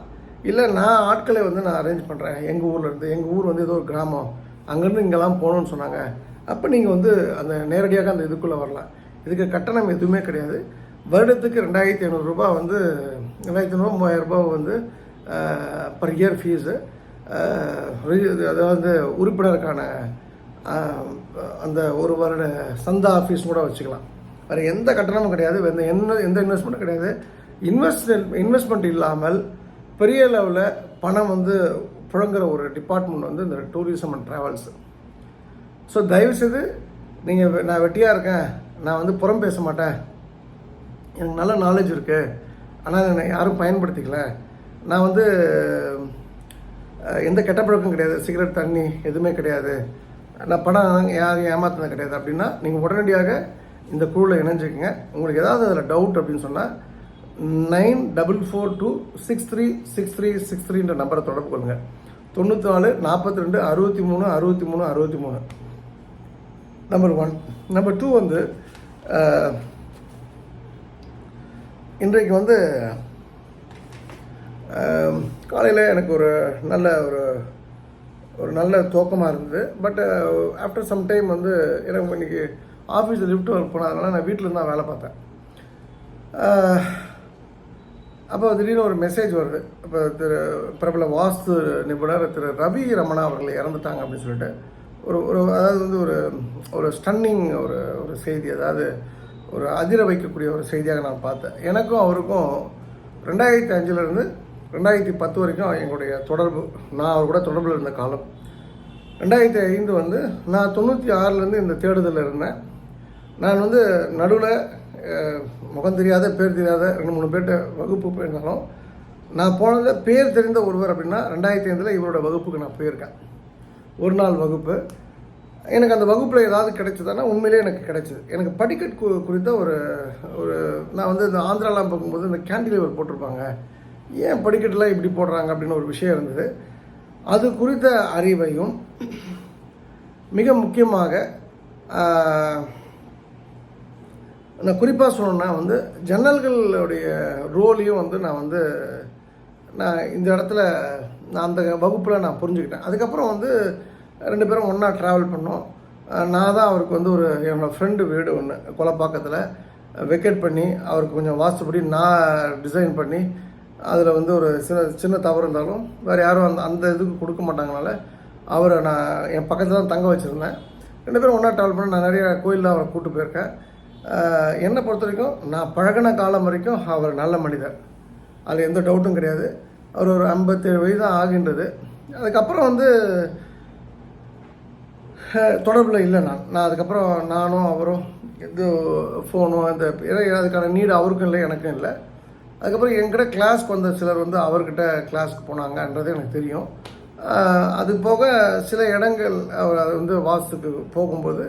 இல்லை நான் ஆட்களை வந்து நான் அரேஞ்ச் பண்ணுறேன், எங்கள் ஊர்லேருந்து, எங்கள் ஊர் வந்து ஏதோ ஒரு கிராமம், அங்கேருந்து இங்கெல்லாம் போகணுன்னு சொன்னாங்க, அப்போ நீங்கள் வந்து அந்த நேரடியாக அந்த இதுக்குள்ளே வரலாம். இதுக்கு கட்டணம் எதுவுமே கிடையாது. வருடத்துக்கு 2500 ரூபா வந்து 2500 3000 ரூபா வந்து பர் இயர் ஃபீஸு. அதாவது உறுப்பினருக்கான அந்த ஒரு வருட சந்தா ஆஃபீஸ் கூட வச்சுக்கலாம். வேறு எந்த கட்டணமும் கிடையாது, எந்த இன்வெஸ்ட்மெண்ட்டும் கிடையாது. இன்வெஸ்ட்மெண்ட் இல்லாமல் பெரிய லெவலில் பணம் வந்து புழங்குற ஒரு டிபார்ட்மெண்ட் வந்து இந்த டூரிசம் அண்ட் ட்ராவல்ஸு. ஸோ தயவுசெய்து நீங்கள், நான் வெட்டியாக இருக்கேன், நான் வந்து புறம் பேச மாட்டேன், எனக்கு நல்ல நாலேஜ் இருக்குது, ஆனால் என்னை யாரும் பயன்படுத்திக்கல, நான் வந்து எந்த கெட்ட பழக்கம் கிடையாது, சிகரெட் தண்ணி எதுவுமே கிடையாது, நான் பணம் யாரும் ஏமாத்தினது கிடையாது அப்படின்னா நீங்கள் உடனடியாக இந்த குழுவில் இணைஞ்சிக்கங்க. உங்களுக்கு ஏதாவது அதில் டவுட் அப்படின்னு சொன்னால் 9442636363 நம்பரை தொடர்பு கொள்ளுங்கள். 94 42 63 63 63 நம்பர் 1. நம்பர் 2 வந்து இன்றைக்கு வந்து காலையில் எனக்கு ஒரு நல்ல தூக்கமாக இருந்தது. பட் ஆஃப்டர் சம் டைம் வந்து எனக்கு இன்றைக்கி ஆஃபீஸில் லிஃப்ட் ஒர்க் போனதுனால நான் வீட்டில் தான் வேலை பார்த்தேன். அப்போ திடீர்னு ஒரு மெசேஜ் வருது. இப்போ பிரபல வாஸ்து நிபுணர் திரு ரவி ரமணா அவர்கள் இறந்துட்டாங்க அப்படின்னு சொல்லிட்டு அதாவது வந்து ஒரு ஸ்டன்னிங் ஒரு செய்தி, அதாவது ஒரு அதிர வைக்கக்கூடிய ஒரு செய்தியாக நான் பார்த்தேன். எனக்கும் அவருக்கும் 2005 2010 வரைக்கும் எங்களுடைய தொடர்பு, நான் அவர் கூட தொடர்பில் இருந்த காலம். 2005 வந்து நான் 96 இந்த தேடுதலில் இருந்தேன். நான் வந்து நடுவில் முகம் தெரியாத பேர் தெரியாத 2-3 பேர்கிட்ட வகுப்பு போயிருந்தாலும் நான் போனதில் பேர் தெரிந்த ஒருவர் அப்படின்னா 2005 இவரோட வகுப்புக்கு நான் போயிருக்கேன். ஒரு நாள் வகுப்பு. எனக்கு அந்த வகுப்பில் ஏதாவது கிடைச்சதுன்னா உண்மையிலே எனக்கு கிடைச்சிது. எனக்கு படிக்கட் குறித்த ஒரு நான் வந்து இந்த ஆந்திராலாம் பார்க்கும்போது இந்த கேண்டிலிவர் போட்டிருப்பாங்க, ஏன் படிக்கட்டெலாம் இப்படி போடுறாங்க அப்படின்னு ஒரு விஷயம் இருந்தது. அது குறித்த அறிவையும் மிக முக்கியமாக நான் குறிப்பாக சொல்லணுன்னா வந்து ஜன்னல்களுடைய ரோலையும் வந்து நான் இந்த இடத்துல நான் அந்த வகுப்பில் நான் புரிஞ்சுக்கிட்டேன். அதுக்கப்புறம் வந்து 2 பேரும் ஒன்றா ட்ராவல் பண்ணோம். நான் தான் அவருக்கு வந்து என்னோடய ஃப்ரெண்டு வீடு ஒன்று கொலப்பாக்கத்தில் வெக்கேட் பண்ணி அவருக்கு கொஞ்சம் வாஸ்துப்படி நான் டிசைன் பண்ணி அதில் வந்து ஒரு சின்ன தவறு இருந்தாலும் வேறு யாரும் அந்த இதுக்கு கொடுக்க மாட்டாங்கனால அவரை நான் என் பக்கத்தில் தான் தங்க வச்சுருந்தேன். 2 பேரும் ஒன்றா ட்ராவல் பண்ணி நான் நிறைய கோயிலில் அவரை கூப்பிட்டு போயிருக்கேன். என்னை பொறுத்த வரைக்கும் நான் பழகின காலம் வரைக்கும் அவர் நல்ல மனிதர், அதில் எந்த டவுட்டும் கிடையாது. அவர் ஒரு 57 வயது தான் ஆகின்றது. அதுக்கப்புறம் வந்து தொடர்பில் இல்லை. நான் அதுக்கப்புறம் நானும் அவரும் எந்த ஃபோனும் அதுக்கான நீடு அவருக்கும் இல்லை, எனக்கும் இல்லை. அதுக்கப்புறம் என்கிட்ட கிளாஸ்க்கு வந்த சிலர் வந்து அவர்கிட்ட கிளாஸ்க்கு போனாங்கன்றது எனக்கு தெரியும். அது போக சில இடங்கள் அவர் அது வந்து வாஸ்துக்கு போகும்போது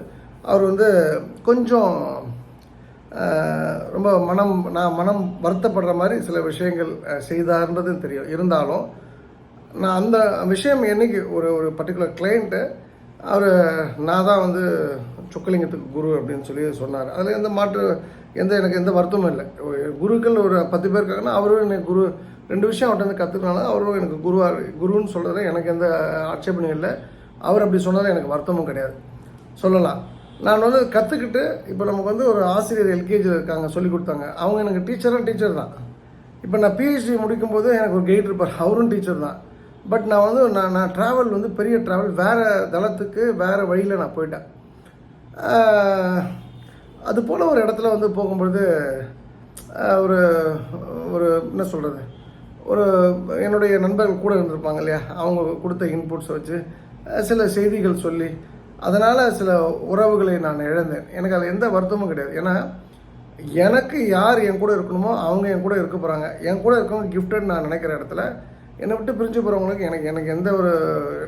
அவர் வந்து கொஞ்சம் ரொம்ப மனம் வருத்தப்படுற மாதிரி சில விஷயங்கள் செய்தார்ன்றது தெரியும். இருந்தாலும் நான் அந்த விஷயம் என்னைக்கு ஒரு பர்டிகுலர் கிளைண்ட்டு நான் தான் வந்து சொக்கலிங்கத்துக்கு குரு அப்படின்னு சொல்லி சொன்னார். அதில் எனக்கு எந்த வருத்தமும் இல்லை. குருக்கள் ஒரு 10 பேர் இருக்காங்கன்னா அவரும் எனக்கு குரு. 2 விஷயம் அவர்கிட்ட வந்து கற்றுக்கனால அவரும் எனக்கு குருன்னு சொல்கிறதுல எனக்கு எந்த ஆட்சேபனையும் இல்லை. அவர் அப்படி சொன்னதில் எனக்கு வருத்தமும் கிடையாது, சொல்லலாம். நான் வந்து கற்றுக்கிட்டு இப்போ நமக்கு வந்து ஒரு ஆசிரியர் எல்கேஜியில் இருக்காங்க, சொல்லி கொடுத்தாங்க. அவங்க எனக்கு டீச்சர் தான். இப்போ நான் பிஹெச்டி முடிக்கும்போது எனக்கு ஒரு கைடு இருப்பார், அவரும் டீச்சர் தான். பட் நான் வந்து நான் ட்ராவல் வந்து பெரிய ட்ராவல் வேறு தளத்துக்கு வேறு வழியில் நான் போயிட்டேன். அது போல் ஒரு இடத்துல வந்து போகும்பொழுது ஒரு என்ன சொல்கிறது, என்னுடைய நண்பர்கள் கூட இருந்திருப்பாங்க இல்லையா, அவங்க கொடுத்த இன்புட்ஸை வச்சு சில செய்திகள் சொல்லி அதனால் சில உறவுகளை நான் இழந்தேன். எனக்கு அதில் எந்த வருத்தமும் கிடையாது. ஏன்னா எனக்கு யார் என் கூட இருக்கணுமோ அவங்க என் கூட இருக்க போகிறாங்க. என் கூட இருக்கவங்க கிஃப்டட் நான் நினைக்கிற இடத்துல என்னை விட்டு பிரிஞ்சு போகிறவங்களுக்கு எனக்கு எந்த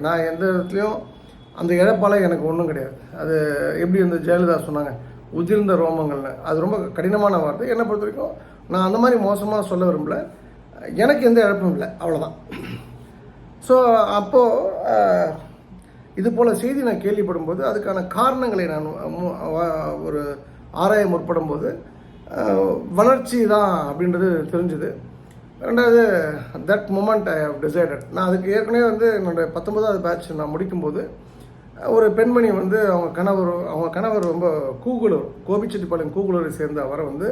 நான் எந்த இடத்துலையும் அந்த இழப்பால் எனக்கு ஒன்றும் கிடையாது. அது எப்படி இந்த ஜெயலலிதா சொன்னாங்க, உதிர்ந்த ரோமங்கள்னு, அது ரொம்ப கடினமான வார்த்தை. என்னை பொறுத்த வரைக்கும் நான் அந்த மாதிரி மோசமாக சொல்ல விரும்பல. எனக்கு எந்த இழப்பும் இல்லை, அவ்வளோதான். ஸோ அப்போது இது போல் செய்தி நான் கேள்விப்படும்போது அதுக்கான காரணங்களை நான் ஒரு ஆராய முற்படும்போது வளர்ச்சி தான் அப்படின்றது தெரிஞ்சுது. 2வது that moment I have decided. நான் அதுக்கு ஏற்கனவே வந்து என்னோடய 19வது பேட்ச் நான் முடிக்கும்போது ஒரு பெண்மணி வந்து அவங்க கணவர் ரொம்ப கோபிச்செட்டிப்பாளையம் கூகுளூரை சேர்ந்த அவரை வந்து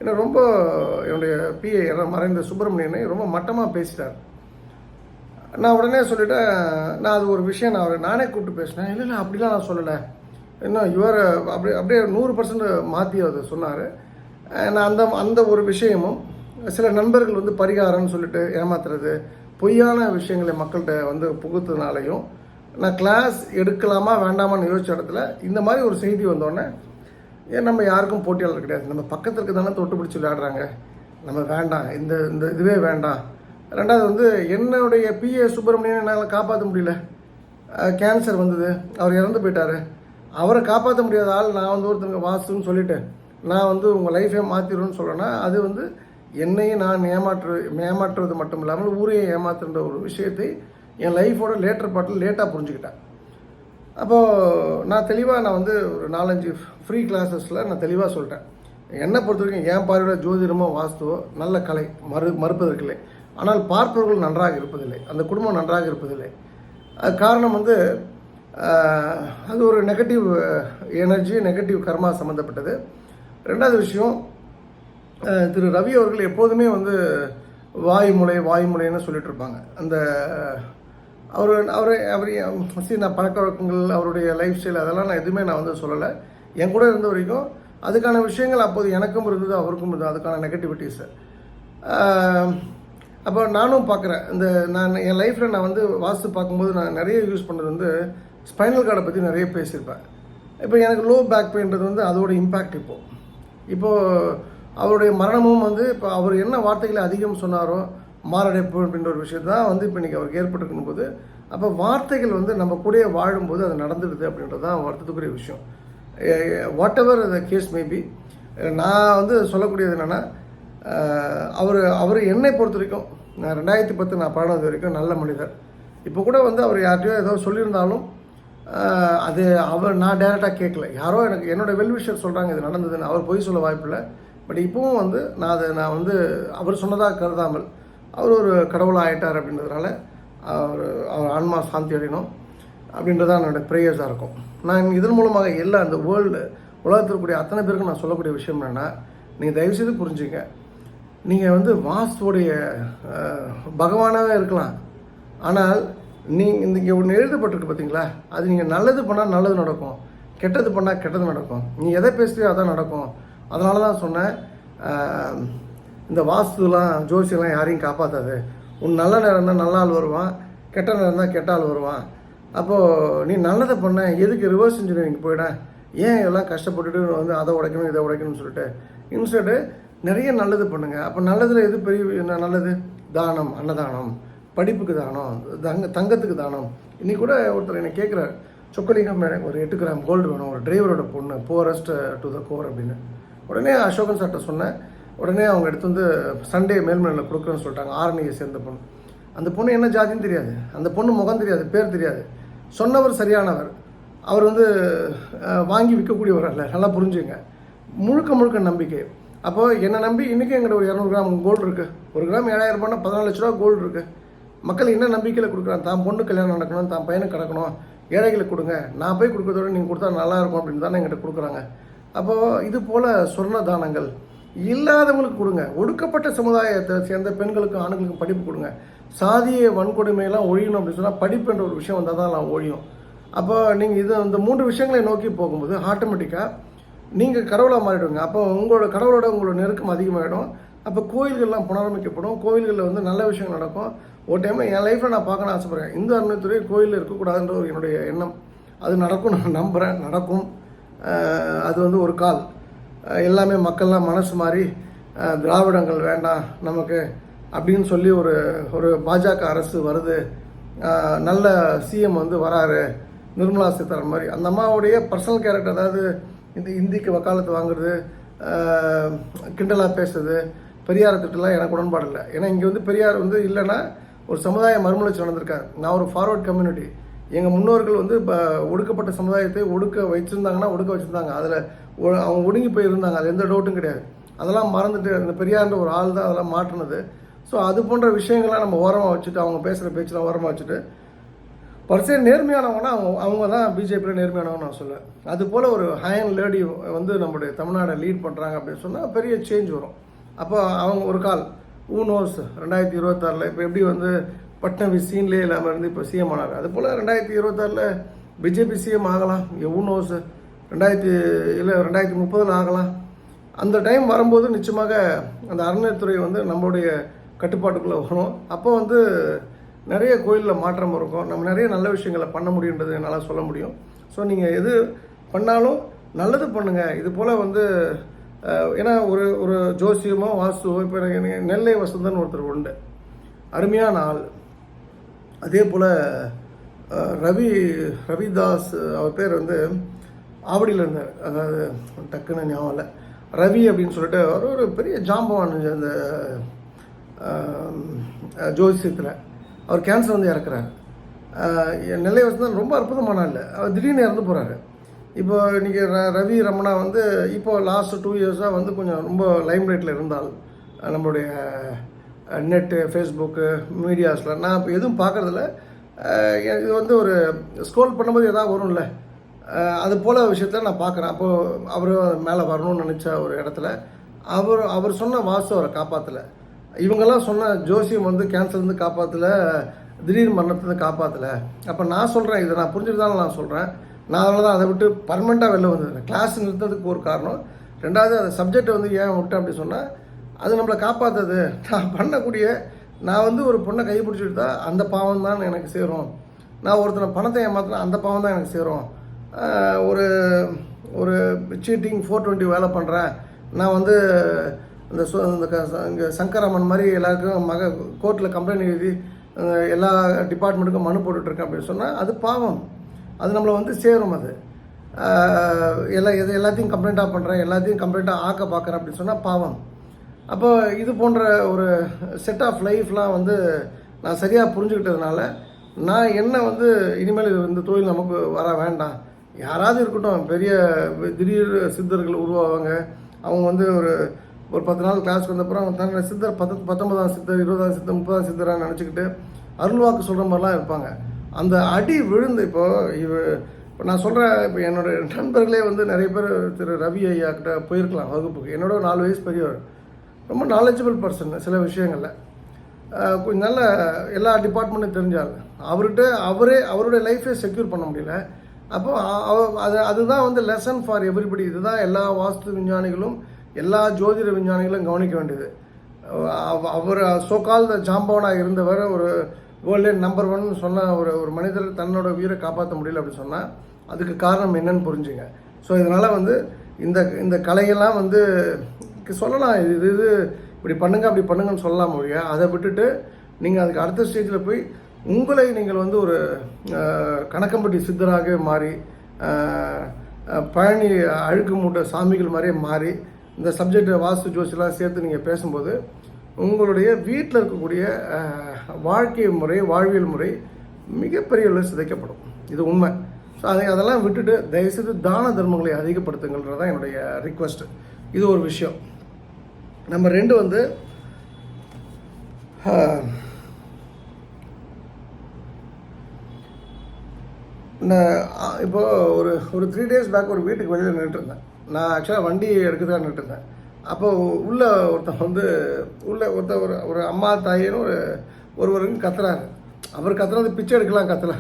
என்ன ரொம்ப என்னுடைய பிஏ மறைந்த சுப்பிரமணியனை ரொம்ப மட்டமாக பேசிட்டார். நான் உடனே சொல்லிட்டேன், நான் அது ஒரு விஷயம் நானே கூப்பிட்டு பேசினேன். இல்லை அப்படிலாம் நான் சொல்லலை, இன்னும் அப்படியே 100% மாற்றி அதை சொன்னார். நான் அந்த ஒரு விஷயமும் சில நண்பர்கள் வந்து பரிகாரம்னு சொல்லிட்டு ஏமாத்துறது, பொய்யான விஷயங்களை மக்கள்கிட்ட வந்து புகுத்துனாலையும் நான் கிளாஸ் எடுக்கலாமா வேண்டாமான்னு யோசிச்ச இடத்துல இந்த மாதிரி ஒரு செய்தி வந்தோடனே, நம்ம யாருக்கும் போட்டியாளர் கிடையாது, நம்ம பக்கத்துக்கு தானே தொட்டு பிடிச்சி விளையாடுறாங்க, நம்ம வேண்டாம், இந்த இதுவே வேண்டாம். 2வது வந்து என்னுடைய பிஏ சுப்பிரமணியன் என்னால் காப்பாற்ற முடியல, கேன்சர் வந்தது, அவர் இறந்து போயிட்டார். அவரை காப்பாற்ற முடியாத ஆள் நான் வந்து ஒருத்தருக்கு வாசுன்னு சொல்லிட்டு நான் வந்து உங்கள் லைஃபே மாற்றிடுவேன்னு சொல்கிறேன்னா அது வந்து என்னையும் நான் ஏமாற்றுவது மட்டும் இல்லாமல் ஊரையை ஏமாற்றுன்ற ஒரு விஷயத்தை என் லைஃபோட லேட்டாக புரிஞ்சுக்கிட்டேன். அப்போது நான் வந்து ஒரு 4-5 ஃப்ரீ கிளாஸஸில் நான் தெளிவாக சொல்லிட்டேன், என்னை பொறுத்த வரைக்கும் என் பார்வையோட ஜோதிடமோ வாஸ்துவோ நல்ல கலை, மறுப்பதற்கில்லை. ஆனால் பார்ப்பவர்கள் நன்றாக இருப்பதில்லை, அந்த குடும்பம் நன்றாக இருப்பதில்லை. அது காரணம் வந்து அது ஒரு நெகட்டிவ் எனர்ஜி, நெகட்டிவ் கர்மா சம்மந்தப்பட்டது. 2வது விஷயம், திரு ரவி அவர்கள் எப்போதுமே வந்து வாய்மொழின்னு சொல்லிட்டு இருப்பாங்க. அந்த நான் பழக்க வழக்கங்கள், அவருடைய லைஃப் ஸ்டைல் அதெல்லாம் நான் எதுவுமே நான் வந்து சொல்லலை. என் கூட இருந்த வரைக்கும் அதுக்கான விஷயங்கள் அப்போது எனக்கும் இருந்தது, அவருக்கும் இருந்தது, அதுக்கான நெகட்டிவிட்டிஸு. அப்போ நானும் பார்க்குறேன், நான் என் லைஃப்பில் நான் வந்து வாஸ்து பார்க்கும்போது நான் நிறைய யூஸ் பண்ணுறது வந்து ஸ்பைனல் கார்டை பற்றி நிறைய பேசியிருப்பேன். இப்போ எனக்கு லோ பேக் பெயின்றது வந்து அதோட இம்பேக்ட் இப்போது அவருடைய மரணமும் வந்து இப்போ அவர் என்ன வார்த்தைகளை அதிகம் சொன்னாரோ மாரடைப்பு அப்படின்ற ஒரு விஷயம் தான் வந்து இப்போ இன்றைக்கி அவருக்கு ஏற்பட்டுருக்கும் போது அப்போ வார்த்தைகள் வந்து நம்ம கூடயே வாழும்போது அது நடந்துடுது அப்படின்றது தான் வருத்தத்துக்குரிய விஷயம். Whatever the case may be, நான் வந்து சொல்லக்கூடியது என்னென்னா, அவர் என்னை பொறுத்த வரைக்கும் நான் 2010 நான் பாடினது வரைக்கும் நல்ல மனிதர். இப்போ கூட வந்து அவர் யார்கிட்டயோ ஏதோ சொல்லியிருந்தாலும் அது நான் டேரெக்டாக கேட்கல. யாரோ எனக்கு என்னோடய வெல்விஷர் சொல்கிறாங்க இது நடந்ததுன்னு. அவர் பொய் சொல்ல வாய்ப்பில்லை. பட் இப்போவும் வந்து நான் வந்து அவர் சொன்னதாக கருதாமல் அவர் ஒரு கடவுளாக ஆகிட்டார் அப்படின்றதுனால அவர் ஆன்மா சாந்தி அடையணும் அப்படின்றதான் என்னோடய ப்ரேயர்ஸாக இருக்கும். நான் இதன் மூலமாக எல்லா அந்த உலகத்தில் இருக்கக்கூடிய அத்தனை பேருக்கும் நான் சொல்லக்கூடிய விஷயம் என்னென்னா, நீங்கள் தயவுசெய்து புரிஞ்சுங்க. நீங்கள் வந்து வாஸ்துவோடைய பகவானாகவே இருக்கலாம். ஆனால் இங்கே ஒன்று எழுதப்பட்டிருக்கு பார்த்தீங்களா, அது நீங்கள் நல்லது பண்ணால் நல்லது நடக்கும், கெட்டது பண்ணால் கெட்டது நடக்கும். நீ எதை பேசுறியோ அதான் நடக்கும். அதனால தான் சொன்னேன், இந்த வாஸ்துலாம் ஜோசியெல்லாம் யாரையும் காப்பாற்றாது. உன் நல்ல நேரம் தான் நல்ல ஆள் வருவான், கெட்ட நேரம் தான் கெட்ட ஆள் வருவான். அப்போது நீ நல்லதை பண்ண, எதுக்கு ரிவர்ஸ் இன்ஜினியரிங் போயிட, ஏன் எல்லாம் கஷ்டப்பட்டுட்டு வந்து அதை உடைக்கணும் இதை உடைக்கணும்னு சொல்லிட்டு இன்ஸ்டெட்டு நிறைய நல்லது பண்ணுங்கள். அப்போ நல்லதில் எது பெரிய நல்லது? தானம், அன்னதானம், படிப்புக்கு தானம், தங்கத்துக்கு தானம். இன்னைக்கு கூட ஒருத்தர் என்னை கேட்குறாரு, சொக்கலிங்கம் எனக்கு ஒரு 8 கிராம் கோல்டு வேணும், ஒரு டிரைவரோட பொண்ணு, போரஸ்ட் டு த கோர் அப்படின்னு. உடனே அசோகன் சார்ட்ட சொன்னேன். உடனே அவங்க எடுத்து வந்து சண்டே மேல்மலையில் கொடுக்குறேன்னு சொல்லிட்டாங்க. ஆரணியை சேர்ந்த பொண்ணு. அந்த பொண்ணு என்ன ஜாதின்னு தெரியாது, அந்த பொண்ணு முகம் தெரியாது, பேர் தெரியாது. சொன்னவர் சரியானவர், அவர் வந்து வாங்கி விற்கக்கூடியவர் அல்ல. நல்லா புரிஞ்சுங்க. முழுக்க நம்பிக்கை. அப்போது என்னை நம்பி இன்றைக்கி எங்கிட்ட ஒரு 200 கிராம் கோல்டு இருக்குது. 1 கிராம் 7000 ரூபாய்னா 14 லட்ச ரூபா கோல்டு இருக்குது. மக்கள் என்ன நம்பிக்கையில் கொடுக்குறாங்க? தான் பொண்ணு கல்யாணம் நடக்கணும், தான் பையனுக்கு கிடக்கணும், ஏழைகளுக்கு கொடுங்க, நான் போய் கொடுக்குறதோட நீங்கள் கொடுத்தா நல்லாயிருக்கும் அப்படின்னு தானே எங்கிட்ட கொடுக்குறாங்க. அப்போது இது போல் சொர்ண தானங்கள் இல்லாதவங்களுக்கு கொடுங்க. ஒடுக்கப்பட்ட சமுதாயத்தை சேர்ந்த பெண்களுக்கும் ஆண்களுக்கும் படிப்பு கொடுங்க. சாதிய வன்கொடுமையெல்லாம் ஒழியணும் அப்படின்னு சொன்னால் படிப்புன்ற ஒரு விஷயம் வந்தால் தான் நான் ஒழியும். அப்போ நீங்கள் இந்த 3 விஷயங்களை நோக்கி போகும்போது ஆட்டோமேட்டிக்காக நீங்கள் கடவுளாக மாறிடுங்க. அப்போ கடவுளோட உங்களோட நெருக்கம் அதிகமாகிடும். அப்போ கோயில்கள்லாம் புனரமைக்கப்படும். கோயில்களில் வந்து நல்ல விஷயங்கள் நடக்கும். ஒரு டைமில் என் லைஃப்பில் நான் பார்க்கணும்னு ஆசைப்பட்றேன். இந்து அறநிலையத்துறை கோயிலில் இருக்கக்கூடாதுன்ற ஒரு என்னுடைய எண்ணம். அது நடக்கும், நான் நம்புகிறேன், நடக்கும். அது வந்து ஒரு கால் எல்லாமே மக்கள்லாம் மனசு மாறி திராவிடங்கள் வேண்டாம் நமக்கு அப்படின்னு சொல்லி ஒரு பாஜக அரசு வருது, நல்ல சிஎம் வந்து வராரு, நிர்மலா சீதாராமன் மாதிரி. அந்த அம்மாவுடைய பர்சனல் கேரக்டர், அதாவது இந்த இந்திக்கு வக்காலத்து வாங்குறது, கிண்டலாக பேசுறது, பெரியார் திட்டலாம் எனக்கு உடன்பாடு இல்லை. ஏன்னா இங்கே வந்து பெரியார் வந்து இல்லைன்னா ஒரு சமுதாய மறுமலர்ச்சி நடந்திருக்காரு. நான் ஒரு ஃபார்வர்ட் கம்யூனிட்டி. எங்கள் முன்னோர்கள் வந்து இப்போ ஒடுக்கப்பட்ட சமுதாயத்தை ஒடுக்க வச்சுருந்தாங்க. அதில் அவங்க ஒடுங்கி போயிருந்தாங்க, அது எந்த டவுட்டும் கிடையாது. அதெல்லாம் மறந்துட்டு அந்த பெரியார்ன்ற ஒரு ஆள் தான் அதெல்லாம் மாற்றினது. ஸோ அது போன்ற விஷயங்கள்லாம் நம்ம ஓரமாக வச்சுட்டு, அவங்க பேசுகிற பேச்செலாம் ஓரமாக வச்சுட்டு, பர்சன் நேர்மையானவங்கன்னா அவங்க தான் பிஜேபியில் நேர்மையானவங்க நான் சொல்லுவேன். அதுபோல் ஒரு ஹையன் லேடி வந்து நம்முடைய தமிழ்நாடை லீட் பண்ணுறாங்க அப்படின்னு சொன்னால் பெரிய சேஞ்ச் வரும். அப்போ அவங்க ஒரு கால் ஊனோஸ் 2026 இப்போ எப்படி வந்து பட்னவிஸ் சீன்லேயே இல்லாமல் இருந்து இப்போ சிஎம் ஆனார், அதுபோல் 2026 பிஜேபி சிஎம் ஆகலாம். ஊனோஸ் 2030 ஆகலாம். அந்த டைம் வரும்போது நிச்சயமாக அந்த அறநிலையத்துறை வந்து நம்மளுடைய கட்டுப்பாட்டுக்குள்ளே வரும். அப்போ வந்து நிறைய கோயிலில் மாற்றம் இருக்கும். நம்ம நிறைய நல்ல விஷயங்களை பண்ண முடியுன்றது என்னால் சொல்ல முடியும். ஸோ நீங்கள் எது பண்ணாலும் நல்லது பண்ணுங்கள். இது போல் வந்து ஏன்னா ஒரு ஜோசியமோ வாஸ்துவோ, இப்போ எனக்கு நெல்லை வசந்தன் ஒருத்தர் உண்டு, அருமையான ஆள். அதே போல் ரவிதாஸ், அவர் பேர் வந்து ஆவடியில் இருந்தார், அதாவது டக்குன்னு ஞாபகம் இல்லை, ரவி அப்படின்னு சொல்லிட்டு ஒரு பெரிய ஜாம்பவான் அந்த ஜோசியத்தில். அவர் கேன்சர் வந்து இறக்குறாரு. நெல்லை வசந்தன் ரொம்ப அற்புதமான ஆள். அவர் திடீர்னு இறந்து போகிறாரு. இப்போ இன்றைக்கி ரவி ரமணா வந்து இப்போ லாஸ்ட் 2 இயர்ஸாக வந்து கொஞ்சம் ரொம்ப லைம்லைட்டில் இருந்தால் நம்மளுடைய நெட்டு, ஃபேஸ்புக்கு, மீடியாஸில் நான் இப்போ எதுவும் பார்க்குறதில்ல. இது வந்து ஒரு ஸ்க்ரோல் பண்ணும்போது எதாவது வரும்ல, அது போல் விஷயத்தில் நான் பார்க்குறேன். அப்போது அவர் மேலே வரணும்னு நினச்ச ஒரு இடத்துல அவர் சொன்ன வாஸ்து அவரை காப்பாற்றலை. இவங்கெல்லாம் சொன்ன ஜோசியம் வந்து கேன்சர்லேருந்து காப்பாற்றலை, திடீர் மரணத்துலேருந்து காப்பாற்றலை. அப்போ நான் சொல்கிறேன், இதை நான் புரிஞ்சுட்டு நான் சொல்கிறேன். நான் அதனால தான் அதை விட்டு பர்மனெண்ட்டாக வெளில வந்தது. கிளாஸ் நிறுத்ததுக்கு ஒரு காரணம். 2வது அந்த சப்ஜெக்டை வந்து ஏன் விட்டேன் அப்படி சொன்னால், அது நம்மளை காப்பாற்றுது. நான் பண்ணக்கூடிய நான் வந்து ஒரு பொண்ணை கைப்பிடிச்சிட்டு தான் அந்த பாவம் தான் எனக்கு சேரும். நான் ஒருத்தனை பணத்தை ஏமாத்தினா அந்த பாவம் தான் எனக்கு சேரும். ஒரு சீட்டிங் 420 வேலை பண்ணுறேன், நான் வந்து இந்த இங்கே சங்கராமன் மாதிரி எல்லாருக்கும் கோர்ட்டில் கம்ப்ளைண்ட் எழுதி எல்லா டிபார்ட்மெண்ட்டுக்கும் மனு போட்டுட்ருக்கேன் அப்படின்னு சொன்னால் அது பாவம். அது நம்மளை வந்து சேரும். அது எல்லாத்தையும் கம்ப்ளைண்ட்டாக பண்ணுறேன், எல்லாத்தையும் கம்ப்ளைண்ட்டாக ஆக்க பார்க்குறேன் அப்படின்னு சொன்னால் பாவம். அப்போ இது போன்ற ஒரு செட் ஆஃப் லைஃப்லாம் வந்து நான் சரியாக புரிஞ்சுக்கிட்டதுனால நான் என்ன வந்து இனிமேல் இந்த தொழில் நமக்கு வர வேண்டாம், யாராவது இருக்கட்டும், பெரிய திடீர் சித்தர்கள் உருவாவாங்க. அவங்க வந்து ஒரு 10 நாள் கிளாஸ்க்கு வந்தப்புறம் தன்னோட சித்தர் 19ஆம் சித்தர், 20ஆம் சித்தர், 30ஆம் சித்தராக நினச்சிக்கிட்டு அருள்வாக்கு சொல்கிற மாதிரிலாம் இருப்பாங்க. அந்த அடி விழுந்து இப்போ நான் சொல்கிறேன், இப்போ என்னோடய நண்பர்களே வந்து நிறைய பேர் திரு ரவி ஐயா கிட்ட போயிருக்கலாம் வகுப்புக்கு. என்னோட 4 வயசு பெரியவர், ரொம்ப நாலேஜபிள் பர்சன் சில விஷயங்களில், கொஞ்சம் நல்ல எல்லா டிபார்ட்மெண்ட்டும் தெரிஞ்சால் அவருடைய லைஃபை செக்யூர் பண்ண முடியல. அப்போது அதுதான் வந்து லெசன் ஃபார் எவ்ரிபடி. இதுதான் எல்லா வாஸ்து விஞ்ஞானிகளும் எல்லா ஜோதிட விஞ்ஞானிகளும் கவனிக்க வேண்டியது. அவர் சோகால் ஜாம்பவனாக இருந்தவர், ஒரு வேர்ல்டே நம்பர் 1 சொன்ன ஒரு மனிதர் தன்னோட உயிரை காப்பாற்ற முடியல அப்படின்னு சொன்னால் அதுக்கு காரணம் என்னன்னு புரிஞ்சுங்க. ஸோ இதனால் வந்து இந்த கலையெல்லாம் வந்து சொல்லலாம், இது இப்படி பண்ணுங்க அப்படி பண்ணுங்கன்னு சொல்லலாம் மொழியா. அதை விட்டுட்டு நீங்கள் அதுக்கு அடுத்த ஸ்டேஜில் போய் உங்களை நீங்கள் வந்து ஒரு கணக்கம்பட்டி சித்தராக மாறி, பழனி அழுக்கு மூட்டை சாமிகள் மாதிரியே மாறி இந்த சப்ஜெக்டை வாஸ்து ஜோசியெல்லாம் சேர்த்து நீங்கள் பேசும்போது உங்களுடைய வீட்டில் இருக்கக்கூடிய வாழ்க்கை முறை, வாழ்வியல் முறை மிகப்பெரிய அளவில் சிதைக்கப்படும். இது உண்மை. ஸோ அதெல்லாம் விட்டுட்டு தயவுசெய்து தான தர்மங்களை அதிகப்படுத்துங்கள்ன்றது தான் என்னுடைய ரிக்வெஸ்ட்டு. இது ஒரு விஷயம். நம்பர் 2 வந்து இப்போ ஒரு 3 days பேக் ஒரு வீட்டுக்கு வெளியில் நின்றுட்டுருந்தேன். நான் ஆக்சுவலாக வண்டி எடுக்கிறதா நின்றுட்டுருந்தேன். அப்போது ஒருத்தர் ஒரு அம்மா தாயின்னு ஒருவருக்கு கத்துறாரு. அவர் கத்துறது பிச்சை எடுக்கலாம் கத்தலை.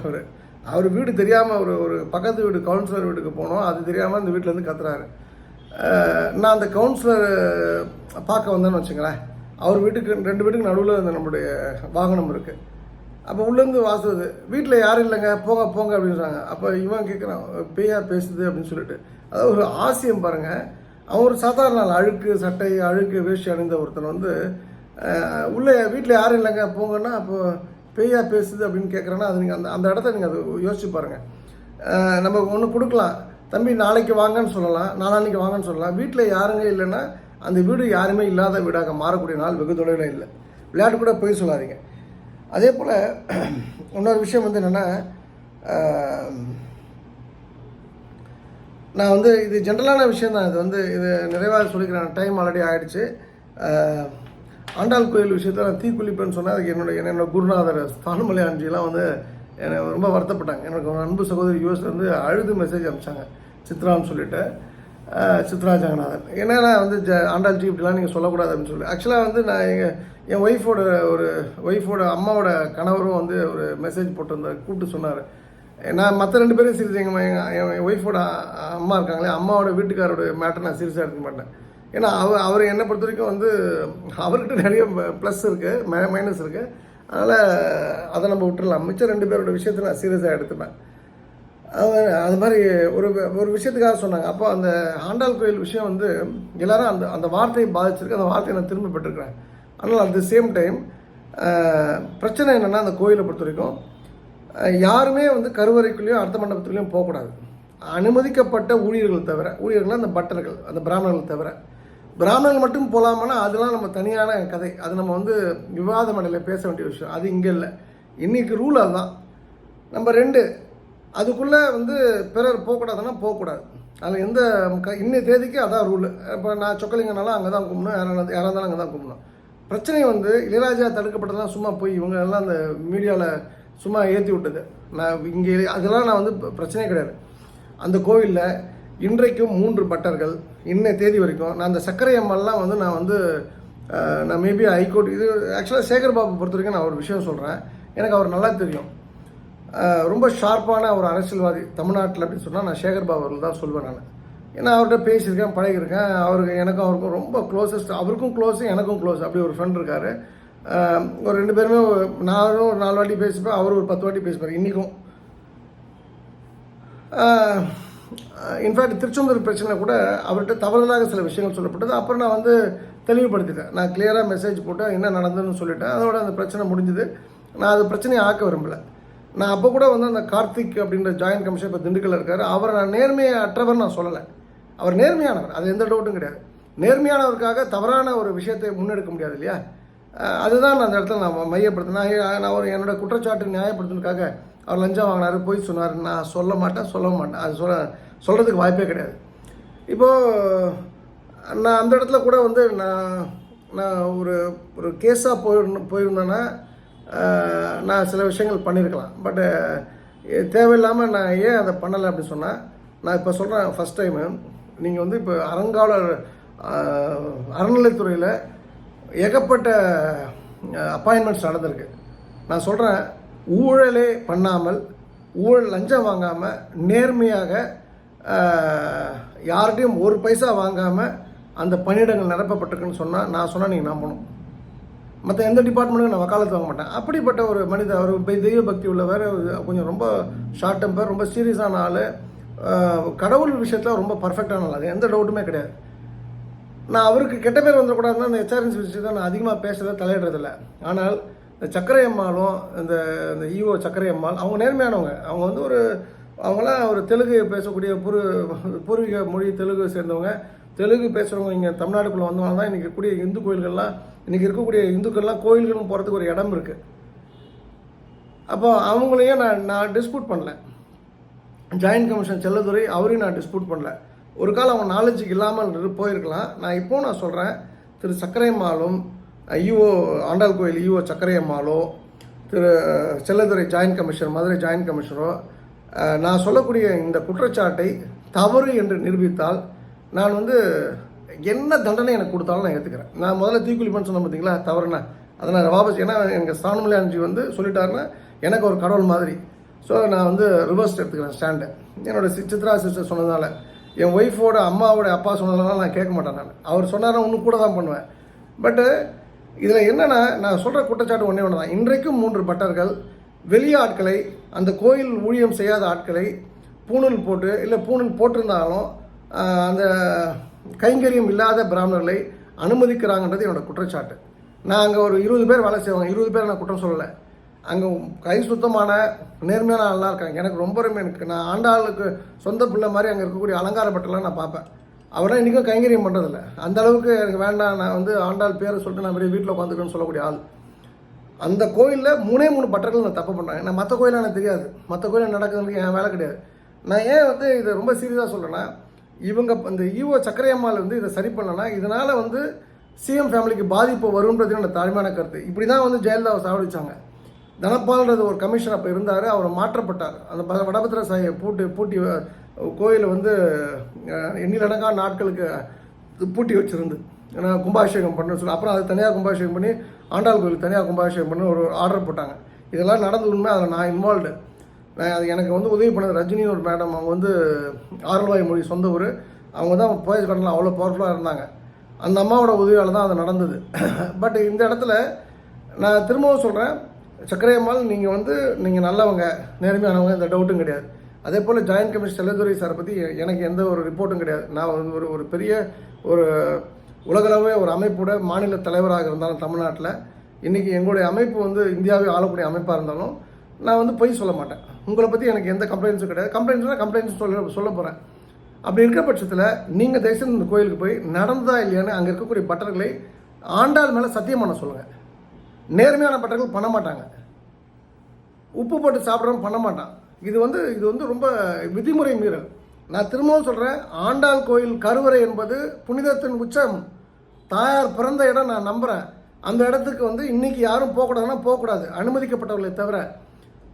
அவர் வீடு தெரியாமல் ஒரு பக்கத்து வீடு கவுன்சிலர் வீட்டுக்கு போனோம், அது தெரியாமல் இந்த வீட்டிலேருந்து கத்துறாரு. நான் அந்த கவுன்சிலர் பார்க்க வந்தேன்னு வச்சுங்களேன். அவர் வீட்டுக்கு 2 வீட்டுக்கு நடுவில் நம்மளுடைய வாகனம் இருக்குது. அப்போ உள்ளேருந்து வாசுவது, வீட்டில் யாரும் இல்லைங்க, போங்க அப்படின்றாங்க. அப்போ இவன் கேட்குறான், பேயா பேசுது அப்படின்னு சொல்லிட்டு. அதாவது ஒரு ஆசியம் பாருங்கள். அவன் ஒரு சாதாரண நாள் அழுக்கு சட்டை, அழுக்கு வேஷ்டி அணிந்த ஒருத்தன் வந்து உள்ளே வீட்டில் யாரும் இல்லைங்க போங்கன்னா அப்போ பேயா பேசுது அப்படின்னு கேட்குறேன்னா அது நீங்கள் அந்த இடத்த நீங்கள் அது யோசிச்சு பாருங்கள். நம்ம ஒன்று கொடுக்கலாம், தம்பி நாளைக்கு வாங்கன்னு சொல்லலாம், நாளான்னைக்கு வாங்கன்னு சொல்லலாம். வீட்டில் யாருங்க இல்லைன்னா அந்த வீடு யாருமே இல்லாத வீடாக மாறக்கூடிய நாள் வெகு தொலைவில் இல்லை. விளையாட்டு கூட போய் சொல்லாதீங்க. அதே போல் இன்னொரு விஷயம் வந்து என்னென்னா, நான் வந்து இது ஜென்ரலான விஷயம் தான். இது நிறைவாக சொல்லிக்கிறேன், டைம் ஆல்ரெடி ஆகிடுச்சு. ஆண்டாள் கோயில் விஷயத்தில் நான் தீக்குளிப்பேன்னு சொன்னால் அதுக்கு என்னோட குருநாதர் ஸ்தானமலை ஆஞ்சிலாம் வந்து என்னை ரொம்ப வருத்தப்பட்டாங்க. எனக்கு ஒரு அன்பு சகோதரி யூஎஸ்லேருந்து அழுது மெசேஜ் அனுப்பிச்சாங்க, சித்ரான்னு சொல்லிட்டு, சித்ரா ஜெகநாதன். என்னன்னா வந்து ஆண்டாள்ஜி இப்படிலாம் நீங்கள் சொல்லக்கூடாது அப்படின்னு சொல்லி. ஆக்சுவலாக வந்து நான் என் ஒய்ஃபோட அம்மாவோட கணவரும் வந்து ஒரு மெசேஜ் போட்டிருந்தார், கூப்பிட்டு சொன்னார். நான் மற்ற 2 பேரும் சீரியஸ், என் ஒய்ஃபோட அம்மா இருக்காங்களே, அம்மாவோட வீட்டுக்காரோட மேட்டர் நான் சீரியஸாக எடுக்க மாட்டேன். ஏன்னா அவர் என்னை பொறுத்த வரைக்கும் வந்து அவர்கிட்ட நிறைய ப்ளஸ் இருக்குது, மைனஸ் இருக்குது. அதனால் அதை நம்ம விட்டுடலாம். மிச்சம் 2 பேரோட விஷயத்தை நான் சீரியஸாக எடுத்துப்பேன். அது மாதிரி ஒரு விஷயத்துக்காக சொன்னாங்க. அப்போ அந்த ஆண்டாள் கோயில் விஷயம் வந்து எல்லோரும் அந்த வார்த்தையை பாதிச்சிருக்கு. அந்த வார்த்தையை நான் திரும்ப பெற்றிருக்கிறேன். ஆனால் அட் த சேம் டைம் பிரச்சனை என்னென்னா, அந்த கோயிலை பொறுத்த வரைக்கும் யாருமே வந்து கருவறைக்குள்ளேயும் அடுத்த மண்டபத்துலேயும் போகக்கூடாது. அனுமதிக்கப்பட்ட ஊழியர்கள் தவிர, ஊழியர்கள்னால் அந்த பட்டர்கள், அந்த பிராமணர்கள் தவிர. பிராமணர்கள் மட்டும் போகலாமான்னா அதெல்லாம் நம்ம தனியான கதை. அது நம்ம வந்து விவாத மண்டலில் பேச வேண்டிய விஷயம். அது இங்கே இல்லை. இன்றைக்கி ரூல் அதுதான். நம்பர் 2, அதுக்குள்ளே வந்து பிறர் போகக்கூடாதுன்னா போகக்கூடாது. அதில் எந்த இன்னைய தேதிக்கு அதான் ரூலு. இப்போ நான் சொக்கலிங்கனாலும் அங்கே தான் கும்பிடணும், யாராக இருந்தாலும் அங்கே தான் கும்பிடணும். பிரச்சனை வந்து இளையராஜா தடுக்கப்பட்டதெல்லாம் சும்மா போய் இவங்க எல்லாம் அந்த மீடியாவில் சும்மா ஏற்றி விட்டது. நான் இங்கே அதெல்லாம் நான் வந்து பிரச்சனையே கிடையாது. அந்த கோவிலில் இன்றைக்கும் 3 பட்டர்கள் இன்னை தேதி வரைக்கும். நான் அந்த சர்க்கரை அம்மாலாம் வந்து நான் மேபி ஹைகோர்ட், இது ஆக்சுவலாக சேகர் பாபு பொறுத்த வரைக்கும் நான் ஒரு விஷயம் சொல்கிறேன். எனக்கு அவர் நல்லா தெரியும். ரொம்ப ஷார்ப்பான ஒரு அரசியல்வாதி தமிழ்நாட்டில் அப்படின்னு சொன்னால் நான் சேகர் பாபு அவர்கள் தான் சொல்வேன். நான் ஏன்னா அவர்கிட்ட பேசியிருக்கேன், பழகிருக்கேன். அவருக்கும் ரொம்ப க்ளோசஸ்ட், அவருக்கும் க்ளோஸு எனக்கும் க்ளோஸ். அப்படி ஒரு ஃப்ரெண்ட் இருக்கார். ஒரு 2 பேருமே, நானும் ஒரு 4 வாட்டி பேசிப்பேன், அவர் ஒரு 10 வாட்டி பேசிப்பார் இன்றைக்கும். இன்ஃபேக்ட் திருச்செந்தூர் பிரச்சனை கூட அவர்கிட்ட தவறுதலாக சில விஷயங்கள் சொல்லப்பட்டது. அப்புறம் நான் தெளிவுபடுத்திட்டேன். நான் கிளியராக மெசேஜ் போட்டு என்ன நடந்ததுன்னு சொல்லிட்டேன். அதோட அந்த பிரச்சனை முடிஞ்சுது. நான் அது பிரச்சனையை ஆக்க விரும்பலை. நான் அப்போ கூட வந்து அந்த கார்த்திக் அப்படின்ற ஜாயின்ட் கமிஷனர் இப்போ திண்டுக்கல்ல இருக்கார். அவரை நான் நேர்மையற்றவர் நான் சொல்லலை, அவர் நேர்மையானவர், அது எந்த டவுட்டும் கிடையாது. நேர்மையானவருக்காக தவறான ஒரு விஷயத்தை முன்னெடுக்க முடியாது இல்லையா? அதுதான் நான் அந்த இடத்துல நான் மையப்படுத்தினேன். நான் ஒரு என்னோடய குற்றச்சாட்டு நியாயப்படுத்தினதுக்காக அவர் லஞ்சம் வாங்கினார், போய் சொன்னார், நான் சொல்ல மாட்டேன். அது சொல்கிறதுக்கு வாய்ப்பே கிடையாது. இப்போது நான் அந்த இடத்துல கூட வந்து நான் ஒரு கேஸாக போயிருந்தேன்னா நான் சில விஷயங்கள் பண்ணியிருக்கலாம். பட்டு தேவையில்லாமல் நான் ஏன் அதை பண்ணலை அப்படின்னு சொன்னால், நான் இப்போ சொல்கிறேன், ஃபஸ்ட் டைமு நீங்கள் வந்து இப்போ அறங்காவலர் அறநிலைத்துறையில் ஏகப்பட்ட அப்பாயின்மெண்ட்ஸ் நடந்திருக்கு. நான் சொல்கிறேன், ஊழலே பண்ணாமல், லஞ்சம் வாங்காமல், நேர்மையாக யார்கிட்டையும் ஒரு பைசா வாங்காமல் அந்த பணியிடங்கள் நிரப்பப்பட்டிருக்குன்னு சொன்னால், நான் சொன்னால் நீங்கள் நம்பணும். மற்ற எந்த டிபார்ட்மெண்ட்டுக்கும் நான் வக்காலத்து வாங்க மாட்டேன். அப்படிப்பட்ட ஒரு மனிதர், அவர் தெய்வ பக்தி உள்ளவர், கொஞ்சம் ரொம்ப ஷார்ட் டெம்பர், ரொம்ப சீரியஸான ஆள், கடவுள் விஷயத்தில் ரொம்ப பர்ஃபெக்டான ஆள், அது எந்த டவுட்டுமே கிடையாது. நான் அவருக்கு கெட்ட பேர் வந்துடக்கூடாதுன்னா அந்த ஹெச்ஆர்என்சி விஷயத்தை நான் அதிகமாக பேசுகிறத தலையிடுறதில்ல. ஆனால் இந்த சக்கரை அம்மாளும் இந்த ஈஓ சக்கரை அம்மாள் அவங்க நேர்மையானவங்க. அவங்க வந்து அவங்களாம் ஒரு தெலுங்கு பேசக்கூடிய பூர்வீக மொழி தெலுங்கு சேர்ந்தவங்க. தெலுங்கு பேசுகிறவங்க இங்கே தமிழ்நாட்டுக்குள்ளே வந்தவங்க தான் இன்றைக்கி இருக்கக்கூடிய இந்து கோயில்கள்லாம், இன்றைக்கி இருக்கக்கூடிய இந்துக்கள்லாம் கோயில்களும் போகிறதுக்கு ஒரு இடம் இருக்குது. அப்போ அவங்களையும் நான் டிஸ்பியூட் பண்ணல. ஜாயின்ட் கமிஷன் செல்லதுரை அவரையும் நான் டிஸ்பியூட் பண்ணல. ஒரு காலம் அவங்க நாலேஜுக்கு இல்லாமல் போயிருக்கலாம். நான் சொல்கிறேன், திரு சக்கரையம்மாளும் ஈஓ ஆண்டாள் கோயில் ஈஓ சக்கரையம்மாளோ, Thiru Selladurai joint commissioner Madurai joint கமிஷனரோ நான் சொல்லக்கூடிய இந்த குற்றச்சாட்டை தவறு என்று நிரூபித்தால் நான் வந்து என்ன தண்டனை எனக்கு கொடுத்தாலும் நான் ஏற்றுக்கிறேன். நான் முதல்ல தீக்குளிப்பேன்னு சொன்னேன் பார்த்தீங்களா, தவறுனா அதை நான் வாபஸ், ஏன்னா எனக்கு ஸ்தானமலையாஞ்சி வந்து சொல்லிட்டாருன்னா எனக்கு ஒரு கடவுள் மாதிரி. ஸோ நான் வந்து ரிவர்ஸ் எடுத்துக்கிறேன் ஸ்டாண்டு. என்னோட சித்ரா சிஸ்டர் சொன்னதுனால, என் ஒய்ஃபோட அம்மாவோட அப்பா சொன்னதுனால நான் கேட்க மாட்டேன். நான் அவர் சொன்னாலும் இன்னும் கூட தான் பண்ணுவேன். பட்டு இதில் என்னென்னா, நான் சொல்கிற குற்றச்சாட்டு ஒன்றே ஒன்று தான். இன்றைக்கும் 3 பட்டர்கள் வெளியே ஆட்களை, அந்த கோயில் ஊழியம் செய்யாத ஆட்களை பூணூல் போட்டு, இல்லை பூணூல் போட்டிருந்தாலும் அந்த கைங்கரியம் இல்லாத பிராமணர்களை அனுமதிக்கிறாங்கன்றது என்னோடய குற்றச்சாட்டு. நான் அங்கே ஒரு 20 பேர் வேலை செய்வாங்க. 20 பேர் நான் குற்றம் சொல்லலை. அங்கே கை சுத்தமான நேர்மையான ஆள்லாம் இருக்காங்க. எனக்கு ரொம்ப எனக்கு நான் ஆண்டாளுக்கு சொந்த பிள்ளை மாதிரி அங்கே இருக்கக்கூடிய அலங்கார பட்டெல்லாம் நான் பார்ப்பேன். அவரெல்லாம் இன்றைக்கும் கைங்கரியம் பண்ணுறதில்ல. அந்த அளவுக்கு எனக்கு வேண்டாம், நான் வந்து ஆண்டாள் பேரை சொல்லிட்டு நான் வீட்டில் உட்காந்துக்கணும்னு சொல்லக்கூடிய ஆள். அந்த கோயிலில் 3 பட்டர்கள் நான் தப்பு பண்ணுறாங்க. நான் மற்ற கோயிலாக எனக்கு தெரியாது, மற்ற கோயிலில் நடக்குதுன்னு என் வேலை கிடையாது. நான் ஏன் வந்து இதை ரொம்ப சீரியஸாக சொல்கிறேன்னா, இவங்க இந்த ஈஓ சக்கரையம்மாள் வந்து இதை சரி பண்ணலன்னா இதனால் வந்து சிஎம் ஃபேமிலிக்கு பாதிப்பு வரும்ன்றது என்னோட தாழ்மையான கருத்து. இப்படி தான் வந்து ஜெயலலிதாவை சாவடிச்சாங்க. தனபால்ன்றது ஒரு கமிஷன் அப்போ இருந்தார், அவர் மாற்றப்பட்டார். அந்த வடபத்திர சாயை பூட்டி கோயிலை வந்து எண்ணிலடங்கான நாட்களுக்கு பூட்டி வச்சுருந்து, ஏன்னா கும்பாபிஷேகம் பண்ணணும்னு சொல்லி, அப்புறம் அது தனியாக கும்பாபிஷேகம் பண்ணி ஆண்டாள் கோயிலுக்கு தனியாக கும்பாபிஷேகம் பண்ணி ஒரு ஆர்டர் போட்டாங்க. இதெல்லாம் நடந்து உண்மை, அதில் நான் இன்வால்வ்டு. அது எனக்கு வந்து உதவி பண்ணது ரஜினின்னு ஒரு மேடம். அவங்க வந்து ஆரல்வாய் மொழி சொந்த ஊர். அவங்க தான் போயஸ் கடனில் அவ்வளோ பவர்ஃபுல்லாக இருந்தாங்க. அந்த அம்மாவோட உதவியால் தான் அது நடந்தது. பட் இந்த இடத்துல நான் திரும்பவும் சொல்கிறேன், சக்கரையம்மாள் நீங்கள் நல்லவங்க, நேர்மையானவங்க, எந்த டவுட்டும் கிடையாது. அதே போல் ஜாயின்ட் கமிஷனர் செல்லதுரை சாரை பற்றி எனக்கு எந்த ஒரு ரிப்போர்ட்டும் கிடையாது. நான் ஒரு பெரிய ஒரு உலகளவே ஒரு அமைப்போட மாநில தலைவராக இருந்தாலும் தமிழ்நாட்டில், இன்றைக்கி எங்களுடைய அமைப்பு வந்து இந்தியாவை ஆளக்கூடிய அமைப்பாக இருந்தாலும் நான் வந்து பொய் சொல்ல மாட்டேன். உங்களை பற்றி எனக்கு எந்த கம்ப்ளைண்ட்ஸும் கிடையாது. கம்ப்ளைண்ட்ஸ் சொல்ல போகிறேன். அப்படி இருக்கிற பட்சத்தில் நீங்கள் தயவுசெய்து இந்த கோயிலுக்கு போய் நடந்ததா இல்லையான்னு அங்கே இருக்கக்கூடிய பட்டர்களை ஆண்டாள் மேலே சத்தியம் பண்ண சொல்லுங்கள். நேர்மையான பட்டர்கள் பண்ண மாட்டாங்க, உப்பு போட்டு சாப்பிட்றவங்க பண்ண மாட்டான். இது வந்து ரொம்ப விதிமுறை மீறல். நான் திரும்பவும் சொல்கிறேன், ஆண்டாள் கோயில் கருவறை என்பது புனிதத்தின் உச்சம், தாயார் பிறந்த இடம். நான் நம்புகிறேன். அந்த இடத்துக்கு வந்து இன்றைக்கி யாரும் போகக்கூடாதுன்னா போகக்கூடாது, அனுமதிக்கப்பட்டவர்களை தவிர.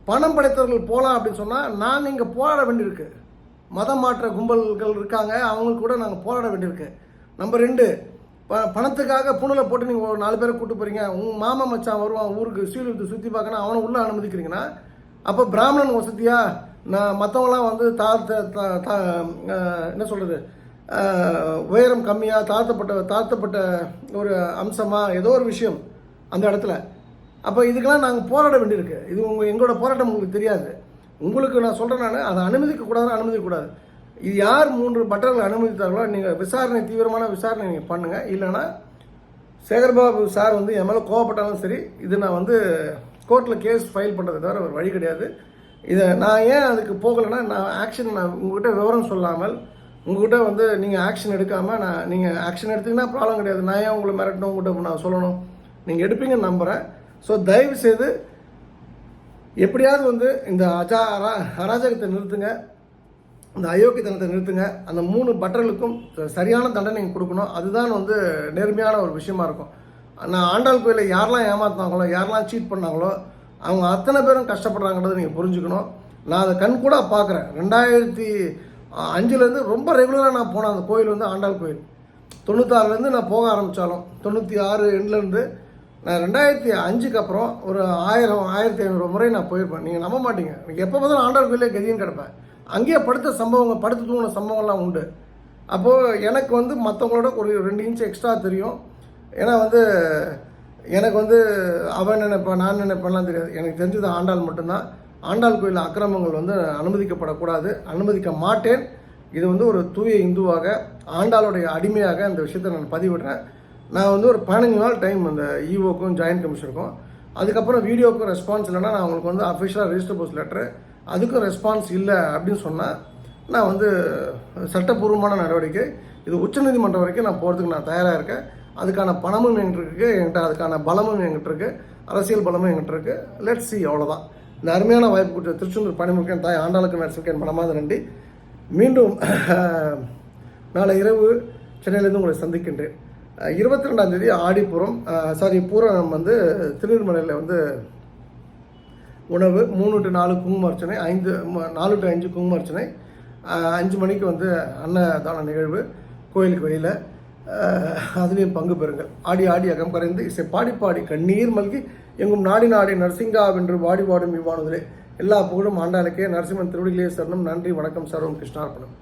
பணம் படைத்தவர்கள் போகலாம் அப்படின்னு சொன்னால் நாங்கள் இங்கே போராட வேண்டியிருக்கு. மதம் மாற்ற கும்பல்கள் இருக்காங்க, அவங்களுக்கு கூட நாங்கள் போராட வேண்டியிருக்கு. நம்பர் 2, பணத்துக்காக புணலை போட்டு நீங்கள் ஒரு 4 பேரை கூப்பிட்டு போகிறீங்க. உங்கள் மாமா மச்சான் வருவான் ஊருக்கு ஸ்ரீவில்லிபுத்தூர் சுற்றி பார்க்கணும், அவனை உள்ளே அனுமதிக்கிறீங்கன்னா அப்போ பிராமணன் வசதியா, நான் மற்றவங்களாம் வந்து என்ன சொல்கிறது, உயரம் கம்மியாக தாழ்த்தப்பட்ட ஒரு அம்சமாக ஏதோ ஒரு விஷயம் அந்த இடத்துல. அப்போ இதுக்கெல்லாம் நாங்கள் போராட வேண்டியிருக்கு. இது எங்களோட போராட்டம் உங்களுக்கு தெரியாது. உங்களுக்கு நான் சொல்கிறேன், அதை அனுமதிக்கக்கூடாது. இது யார் 3 பட்டர்கள் அனுமதித்தார்களோ நீங்கள் தீவிரமான விசாரணை நீங்கள் பண்ணுங்கள். இல்லைன்னா சேகர்பாபு சார் வந்து என் மேலே கோவப்பட்டாலும் சரி, இது நான் வந்து கோர்ட்டில் கேஸ் ஃபைல் பண்ணுறது தவிர ஒரு வழி கிடையாது. இதை நான் ஏன் அதுக்கு போகலைன்னா, நான் உங்கள்கிட்ட விவரம் சொல்லாமல் உங்கள்கிட்ட வந்து நீங்கள் ஆக்ஷன் எடுக்காமல் நீங்கள் ஆக்ஷன் எடுத்தீங்கன்னா ப்ராப்ளம் கிடையாது. நான் ஏன் உங்களை மிரட்டணும், உங்கள்கிட்ட நான் சொல்லணும், நீங்கள் எடுப்பீங்கன்னு நம்புகிறேன். ஸோ தயவு செய்து எப்படியாவது வந்து இந்த அராஜகத்தை நிறுத்துங்க, இந்த அயோக்கியத்தனத்தை நிறுத்துங்க. அந்த 3 பட்டர்களுக்கும் சரியான தண்டனை நீங்கள் கொடுக்கணும். அதுதான் வந்து நேர்மையான ஒரு விஷயமா இருக்கும். நான் ஆண்டாள் கோயிலில் யாரெல்லாம் ஏமாற்றினாங்களோ, யாரெல்லாம் சீட் பண்ணாங்களோ, அவங்க அத்தனை பேரும் கஷ்டப்படுறாங்கன்றதை நீங்கள் புரிஞ்சுக்கணும். நான் அதை கண் கூட பார்க்குறேன். 2005 ரொம்ப ரெகுலராக நான் போனேன். அந்த கோயில் வந்து ஆண்டாள் கோயில் 96 நான் போக ஆரம்பித்தாலும் 96 எண்ட்லேருந்து நான் 2005 அப்புறம் ஒரு 1000-1500 முறை நான் போயிருப்பேன். நீங்கள் நம்ப மாட்டீங்க. எனக்கு எப்போ பார்த்தாலும் ஆண்டாள் கோயிலே கதின்னு கிடப்பேன். அங்கேயே படுத்த சம்பவங்கள், படுத்து தூங்கின சம்பவங்கள்லாம் உண்டு. அப்போது எனக்கு வந்து மற்றவங்களோட ஒரு 2 இன்ச் எக்ஸ்ட்ரா தெரியும். ஏன்னா வந்து எனக்கு வந்து அவன் நினைப்பேன், நான் நினைப்பேன்லாம் தெரியாது. எனக்கு தெரிஞ்சது ஆண்டாள் மட்டும்தான். ஆண்டாள் கோயில் அக்கிரமங்கள் வந்து அனுமதிக்கப்படக்கூடாது, அனுமதிக்க மாட்டேன். இது வந்து ஒரு தூய இந்துவாக, ஆண்டாளுடைய அடிமையாக இந்த விஷயத்தை நான் பதிவிடுறேன். நான் வந்து ஒரு 15 நாள் டைம் அந்த ஈஓக்கும் ஜாயின்ட் கமிஷனுக்கும், அதுக்கப்புறம் வீடியோக்கும் ரெஸ்பான்ஸ் இல்லைன்னா நான் அவங்களுக்கு வந்து அஃபிஷியலாக ரெஜிஸ்டர் போஸ்ட் லெட்ரு, அதுக்கும் ரெஸ்பான்ஸ் இல்லை அப்படின்னு சொன்னால் நான் வந்து சட்டப்பூர்வமான நடவடிக்கை, இது உச்சநீதிமன்றம் வரைக்கும் நான் போகிறதுக்கு நான் தயாராக இருக்கேன். அதுக்கான பணமும் என்கிட்ட இருக்குது, என்கிட்ட அதுக்கான பலமும் என்கிட்ட இருக்குது, அரசியல் பலமும் என்கிட்ட இருக்குது. லெட்ஸ் சி, அவ்வளோதான். இந்த அருமையான வாய்ப்பு கொடுத்த திருச்செந்தூர் பணிமுருகன் தாய் ஆண்டாளுக்கு நரசிம்கன் மனமார்ந்த நன்றி. மீண்டும் நாளை இரவு சென்னையிலேருந்து உங்களை சந்திக்கின்றேன். 22ஆம் தேதி ஆடிப்புறம் பூரம் வந்து திருநெல்வேலியில் வந்து உணவு 3 to 4 குங்குமர்ச்சனை, 4 to 5 குங்குமர்ச்சனை, 5 மணிக்கு வந்து அன்னதான நிகழ்வு கோயிலுக்கு வெளியில். அதுலேயும் பங்கு பெறுங்கள். ஆடி ஆடி அகம் கரைந்து இசை பாடி பாடி கண்ணீர் மல்கி எங்கும் நாடி நாடி நரசிங்கா வென்று வாடி வாடும் இவ்வாணுதலே. எல்லா புகழும் ஆண்டாளுக்கே. நரசிம்மன் திருவடிகளே சரணம். நன்றி, வணக்கம். சர்வம் கிருஷ்ணார்ப்பணம்.